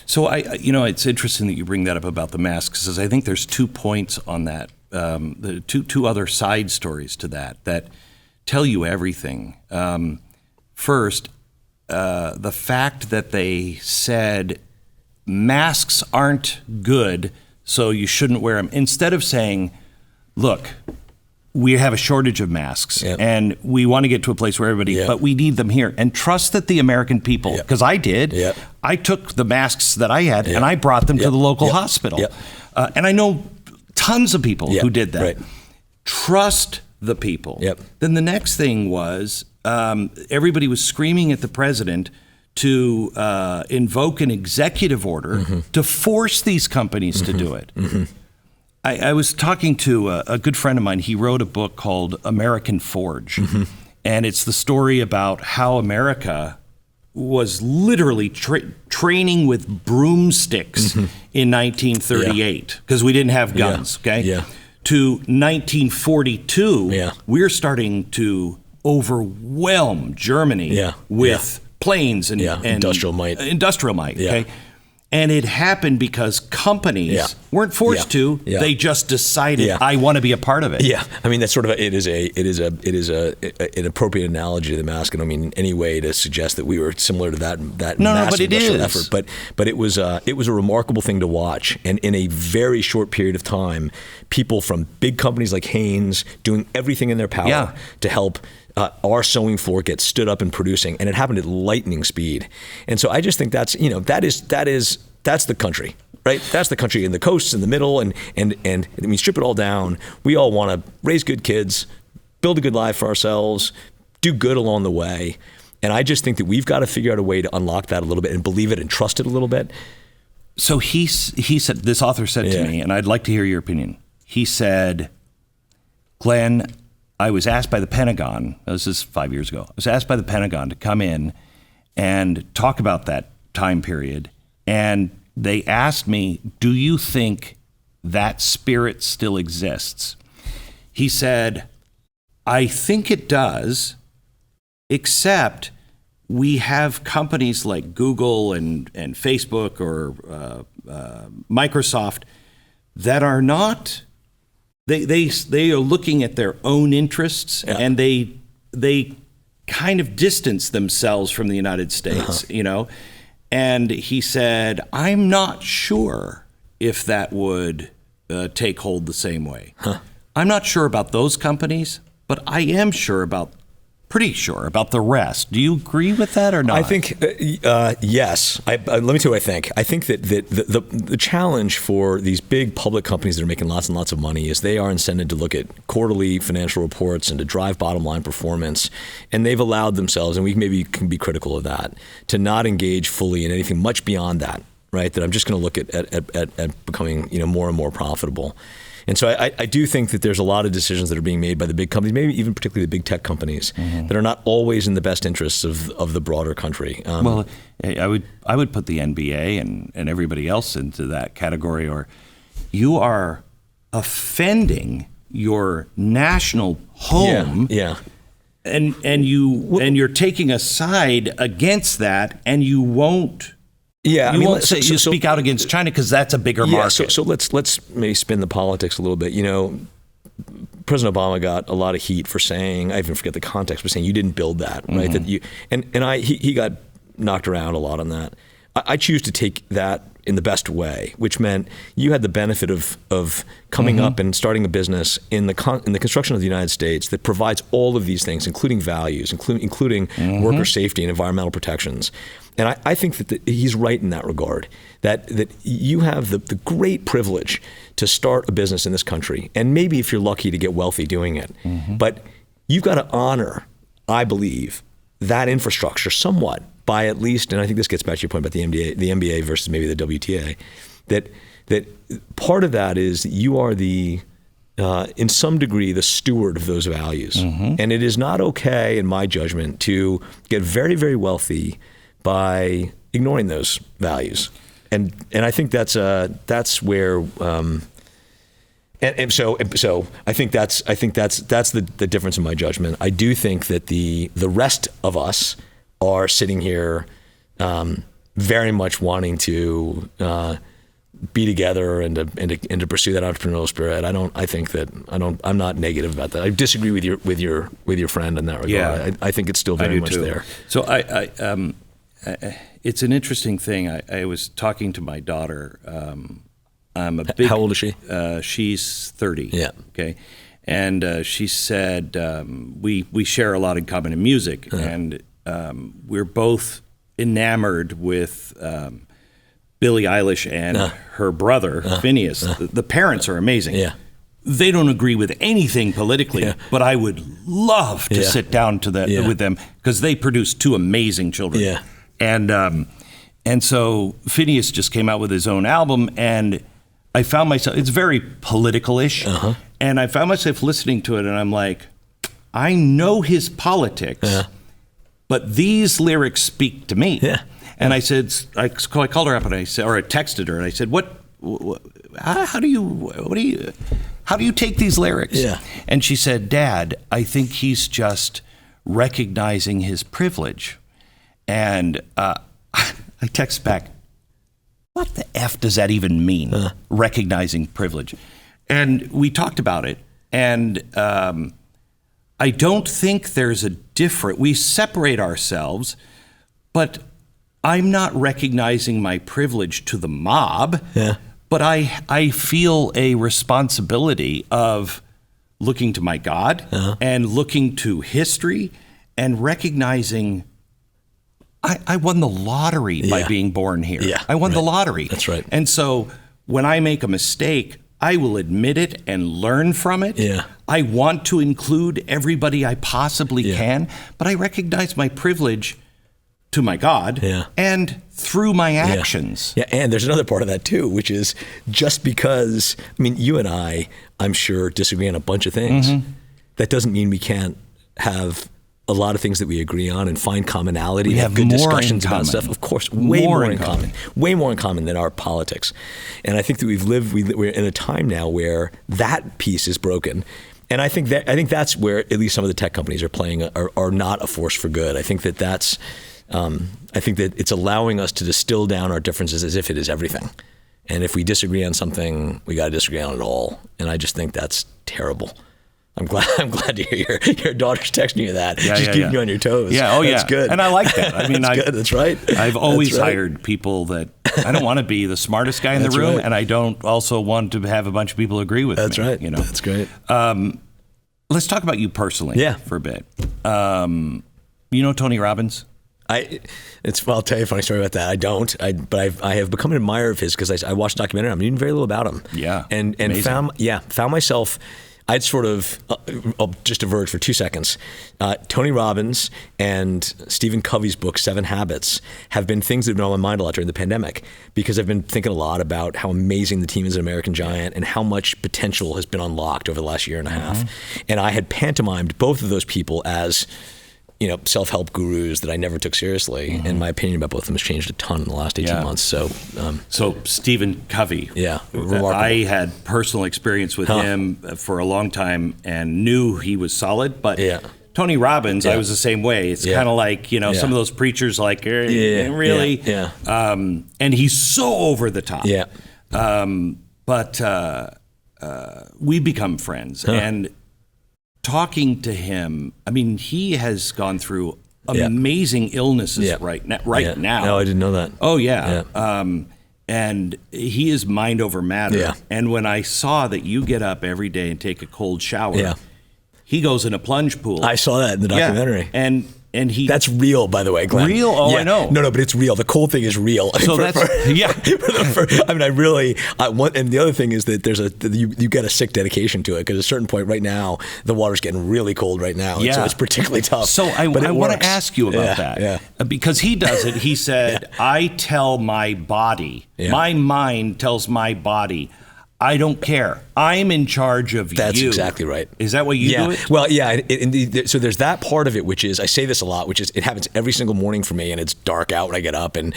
So it's interesting that you bring that up about the masks, because I think there's 2 points on that, the two other side stories to that tell you everything. First, the fact that they said masks aren't good, so you shouldn't wear them, instead of saying, look, we have a shortage of masks, and we want to get to a place where everybody, but we need them here. And trust that the American people, because I did, I took the masks that I had and I brought them to the local hospital. And I know tons of people who did that. Right. Trust the people. Then the next thing was, everybody was screaming at the president to invoke an executive order to force these companies to do it. I was talking to a good friend of mine. He wrote a book called American Forge. And it's the story about how America was literally training with broomsticks in 1938, because we didn't have guns, to 1942, we're starting to overwhelm Germany with planes and industrial might. Okay? And it happened because companies weren't forced to. Yeah. They just decided, I want to be a part of it. Yeah, I mean that's sort of it is an appropriate analogy to the mask. I don't mean in any way to suggest that we were similar to that massive industrial effort. But it was a remarkable thing to watch, and in a very short period of time, people from big companies like Hanes doing everything in their power to help our sewing floor get stood up and producing, and it happened at lightning speed. And so I just think that's the country, right? That's the country in the coasts, in the middle, and we strip it all down. We all want to raise good kids, build a good life for ourselves, do good along the way. And I just think that we've got to figure out a way to unlock that a little bit and believe it and trust it a little bit. So he said, this author said to me, and I'd like to hear your opinion. He said, Glenn, I was asked by the Pentagon, this is 5 years ago, I was asked by the Pentagon to come in and talk about that time period. And they asked me, do you think that spirit still exists? He said, I think it does, except we have companies like Google and Facebook or Microsoft that are not, they are looking at their own interests, and they kind of distance themselves from the United States, you know? And he said, I'm not sure if that would take hold the same way. I'm not sure about those companies, but I am pretty sure about the rest. Do you agree with that or not? I think, yes. Let me tell you what I think. I think that the challenge for these big public companies that are making lots and lots of money is they are incented to look at quarterly financial reports and to drive bottom line performance. And they've allowed themselves, and we maybe can be critical of that, to not engage fully in anything much beyond that, right? That I'm just going to look at becoming more and more profitable. And so I do think that there's a lot of decisions that are being made by the big companies, maybe even particularly the big tech companies, that are not always in the best interests of the broader country. Well, I would put the NBA and everybody else into that category, or you are offending your national home. And you're taking a side against that, and you won't. Yeah, you won't say you speak out against China because that's a bigger market. So let's maybe spin the politics a little bit. President Obama got a lot of heat for saying, I even forget the context, but saying you didn't build that, right? That you he got knocked around a lot on that. I choose to take that in the best way, which meant you had the benefit of coming up and starting a business in the construction of the United States that provides all of these things, including values, including worker safety and environmental protections. And I think that he's right in that regard, that you have the great privilege to start a business in this country, and maybe if you're lucky to get wealthy doing it. But you've got to honor, I believe, that infrastructure somewhat by at least, and I think this gets back to your point about the NBA versus maybe the WTA, that part of that is you are in some degree, the steward of those values. And it is not okay, in my judgment, to get very, very wealthy by ignoring those values. And I think that's where and so I think that's the difference in my judgment. I do think that the rest of us are sitting here very much wanting to be together and to pursue that entrepreneurial spirit. I'm not negative about that. I disagree with your friend in that regard. Yeah, I think it's still very much there. So it's an interesting thing. I was talking to my daughter. I'm a big. How old is she? She's 30. Yeah. Okay. And she said we share a lot in common in music, and we're both enamored with Billie Eilish and her brother Phineas. The parents are amazing. Yeah. They don't agree with anything politically, but I would love to sit down with them because they produce two amazing children. Yeah. And so Phineas just came out with his own album, and I found myself, it's very political-ish, and I found myself listening to it, and I'm like, I know his politics, but these lyrics speak to me. Yeah. And I said, I called her up, and I said, or I texted her, and I said, how do you take these lyrics? Yeah. And she said, Dad, I think he's just recognizing his privilege. And I text back, what the F does that even mean? Recognizing privilege. And we talked about it. And I don't think there's a we separate ourselves, but I'm not recognizing my privilege to the mob, but I feel a responsibility of looking to my God and looking to history and recognizing I won the lottery by being born here. I won the lottery. That's right. And so when I make a mistake, I will admit it and learn from it. I want to include everybody I possibly can, but I recognize my privilege to my God and through my actions. And there's another part of that too, which is just because, I mean, you and I'm sure, disagree on a bunch of things. That doesn't mean we can't have a lot of things that we agree on and find commonality, have good discussions about stuff. Of course, way more in common. Way more in common than our politics. And I think that we're in a time now where that piece is broken. And I think that's where at least some of the tech companies are not a force for good. I think that it's allowing us to distill down our differences as if it is everything. And if we disagree on something, we got to disagree on it all. And I just think that's terrible. I'm glad to hear your daughter's texting you that. Just keeping you on your toes. That's good. And I like that. I mean, that's good. That's right. I've always hired people that I don't want to be the smartest guy in the room, and I don't also want to have a bunch of people agree with me. That's right. That's great. Let's talk about you personally for a bit. You know Tony Robbins? I'll tell you a funny story about that. I don't. But I have become an admirer of his because I watched a documentary. I'm reading very little about him. And found myself. I'd sort of, I'll just diverge for 2 seconds. Tony Robbins and Stephen Covey's book, 7 Habits, have been things that have been on my mind a lot during the pandemic because I've been thinking a lot about how amazing the team is at American Giant and how much potential has been unlocked over the last year and a half. And I had pantomimed both of those people as self-help gurus that I never took seriously. And my opinion about both of them has changed a ton in the last 18 months. So Stephen Covey. Remarkable. I had personal experience with him for a long time and knew he was solid, but Tony Robbins, I was the same way. It's kind of like, some of those preachers really. And he's so over the top. But we become friends. And talking to him, I mean, he has gone through amazing illnesses right now. No, I didn't know that. Oh, yeah. And he is mind over matter. And when I saw that you get up every day and take a cold shower, he goes in a plunge pool. I saw that in the documentary. And he... That's real, by the way, Glenn. Real? Oh, I know. No, but it's real. The cold thing is real. So that's... I mean, and the other thing is that you get a sick dedication to it because at a certain point right now, the water's getting really cold right now. So it's particularly tough. So I want to ask you about that. Because he does it. He said, I tell my body, my mind tells my body, I don't care. I'm in charge of you. That's exactly right. Is that what you do it? Well, so there's that part of it, which is, I say this a lot, which is it happens every single morning for me and it's dark out when I get up and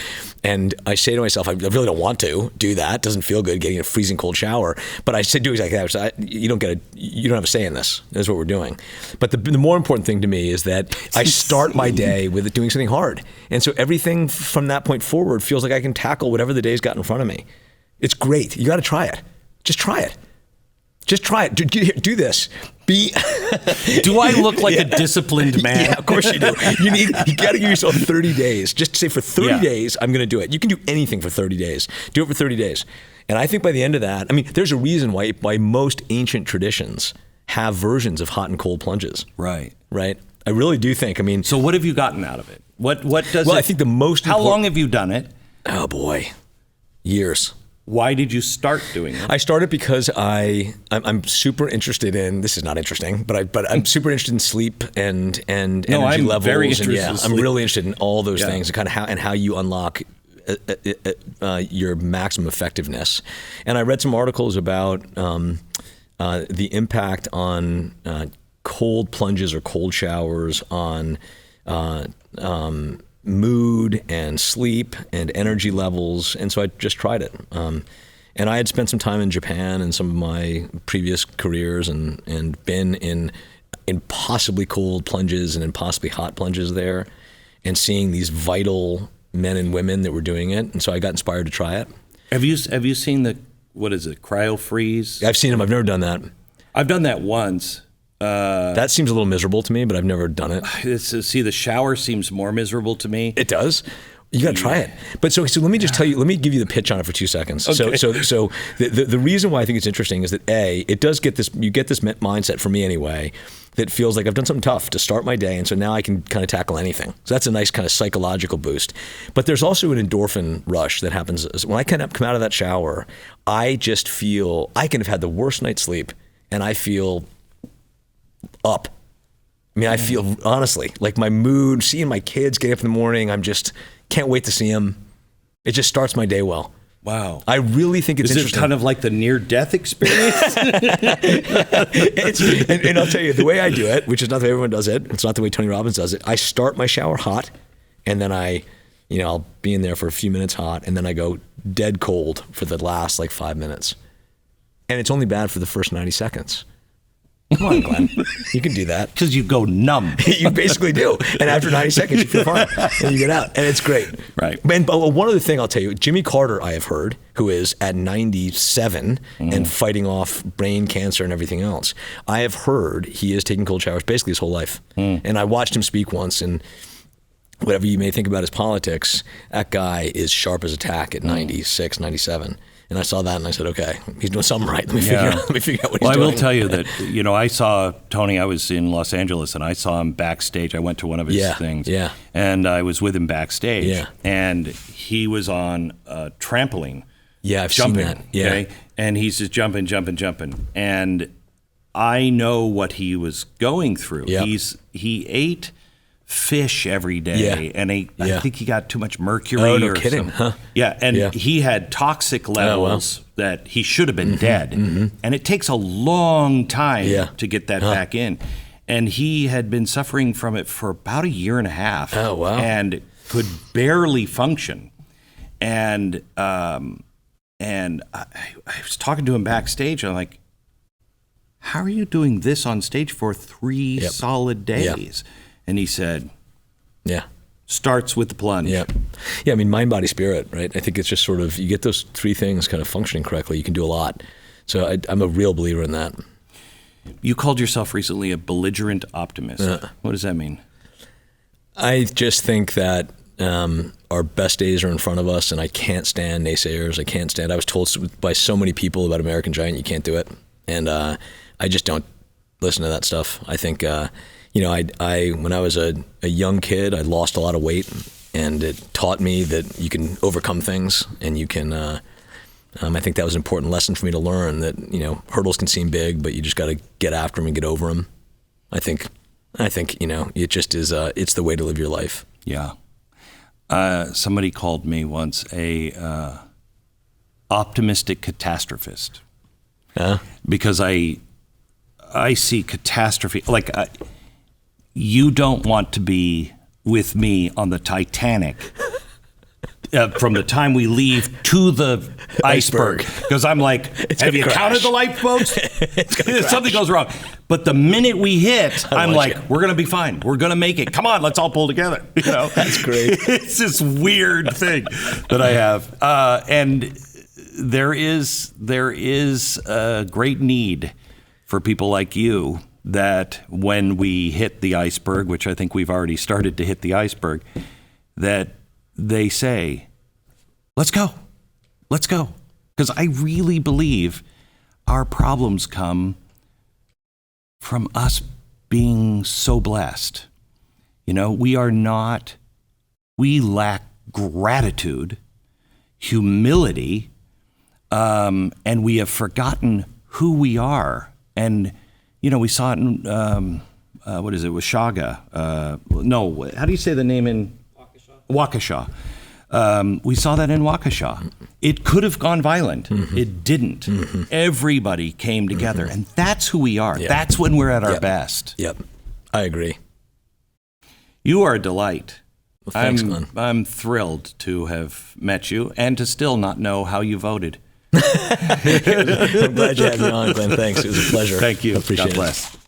I say to myself, I really don't want to do that. It doesn't feel good getting a freezing cold shower. But I say do exactly that. So you don't have a say in this. That's what we're doing. But the more important thing to me is that I start my day with doing something hard. And so everything from that point forward feels like I can tackle whatever the day's got in front of me. It's great. You got to try it. Just try it. Just try it. Do this. Do I look like a disciplined man? Yeah, of course you do. You got to give yourself 30 days. Just say for 30 days, I'm going to do it. You can do anything for 30 days. Do it for 30 days. And I think by the end of that, I mean, there's a reason why most ancient traditions have versions of hot and cold plunges. Right. I really do think. I mean, so what have you gotten out of it? What does Well, I think the most. How long have you done it? Oh boy, years. Why did you start doing it? I started because I'm super interested in, this is not interesting, but I'm super interested in sleep and energy levels. Very interested in I'm really interested in all those things and kind of how you unlock your maximum effectiveness. And I read some articles about the impact on cold plunges or cold showers on mood and sleep and energy levels, and so I just tried it. And I had spent some time in Japan in some of my previous careers and been in impossibly cold plunges and impossibly hot plunges there, and seeing these vital men and women that were doing it. And so I got inspired to try it. Have you seen what is it, cryo freeze? I've seen them. I've never done that. I've done that once. That seems a little miserable to me, but I've never done it. See, the shower seems more miserable to me. It does. You got to try it. But so let me just tell you, let me give you the pitch on it for 2 seconds. Okay. So the reason why I think it's interesting is that it does get this, you get this mindset for me anyway, that feels like I've done something tough to start my day. And so now I can kind of tackle anything. So that's a nice kind of psychological boost. But there's also an endorphin rush that happens when I kind of come out of that shower. I just feel, I can have had the worst night's sleep and I feel up. I mean, I feel honestly like my mood, seeing my kids get up in the morning, I'm just can't wait to see them. It just starts my day well. Wow. I really think it's interesting. Is it kind of like the near-death experience? And I'll tell you, the way I do it, which is not the way everyone does it, it's not the way Tony Robbins does it, I start my shower hot, and then I'll be in there for a few minutes hot, and then I go dead cold for the last 5 minutes. And it's only bad for the first 90 seconds. Come on, Glenn. You can do that. Because you go numb. You basically do. And after 90 seconds, you feel fine. And you get out. And it's great. Right. And one other thing I'll tell you, Jimmy Carter, I have heard, who is at 97 and fighting off brain cancer and everything else, I have heard he is taking cold showers basically his whole life. And I watched him speak once, and whatever you may think about his politics, that guy is sharp as a tack at 96, 97. And I saw that and I said, okay, he's doing something right. Let me figure out what he's doing. Well, I will tell you that, I saw Tony, I was in Los Angeles and I saw him backstage. I went to one of his things. Yeah. And I was with him backstage. Yeah. And he was on a trampoline. Yeah, I've jumping, seen that. Yeah. Okay? And he's just jumping. And I know what he was going through. Yep. He ate fish every day, and I think he got too much mercury. Oh, no kidding, huh? Yeah, and he had toxic levels that he should have been dead. And it takes a long time to get that back in. And he had been suffering from it for about 1.5 years. Oh, wow. And could barely function. And I was talking to him backstage, and I'm like, how are you doing this on stage for 3 solid days? And he said, starts with the plunge. Yeah. I mean, mind, body, spirit, right? I think it's just sort of, you get those 3 things kind of functioning correctly, you can do a lot. So I'm a real believer in that. You called yourself recently a belligerent optimist. What does that mean? I just think that our best days are in front of us, and I can't stand naysayers. I was told by so many people about American Giant, you can't do it. And I just don't listen to that stuff. I think... I when I was a young kid, I lost a lot of weight, and it taught me that you can overcome things, and you can. I think that was an important lesson for me to learn, that hurdles can seem big, but you just got to get after them and get over them. I think it just is. It's the way to live your life. Yeah. Somebody called me once a optimistic catastrophist. Because I see catastrophe you don't want to be with me on the Titanic from the time we leave to the iceberg. Because I'm like, have you counted the lifeboats? Something goes wrong. But the minute we hit, I'm like, we're going to be fine. We're going to make it. Come on, let's all pull together. That's great. It's this weird thing that I have. And there is a great need for people like you, that when we hit the iceberg, which I think we've already started to hit the iceberg, that they say, let's go. Because I really believe our problems come from us being so blessed. We lack gratitude, humility, and we have forgotten who we are. And we saw it in, Washaga. How do you say the name in? Waukesha. We saw that in Waukesha. It could have gone violent. It didn't. Everybody came together, and that's who we are. That's when we're at our best. Yep, I agree. You are a delight. Well, thanks, Glenn. I'm thrilled to have met you and to still not know how you voted. I'm glad you had me on, Glenn. Thanks. It was a pleasure. Thank you. Appreciate God bless. it.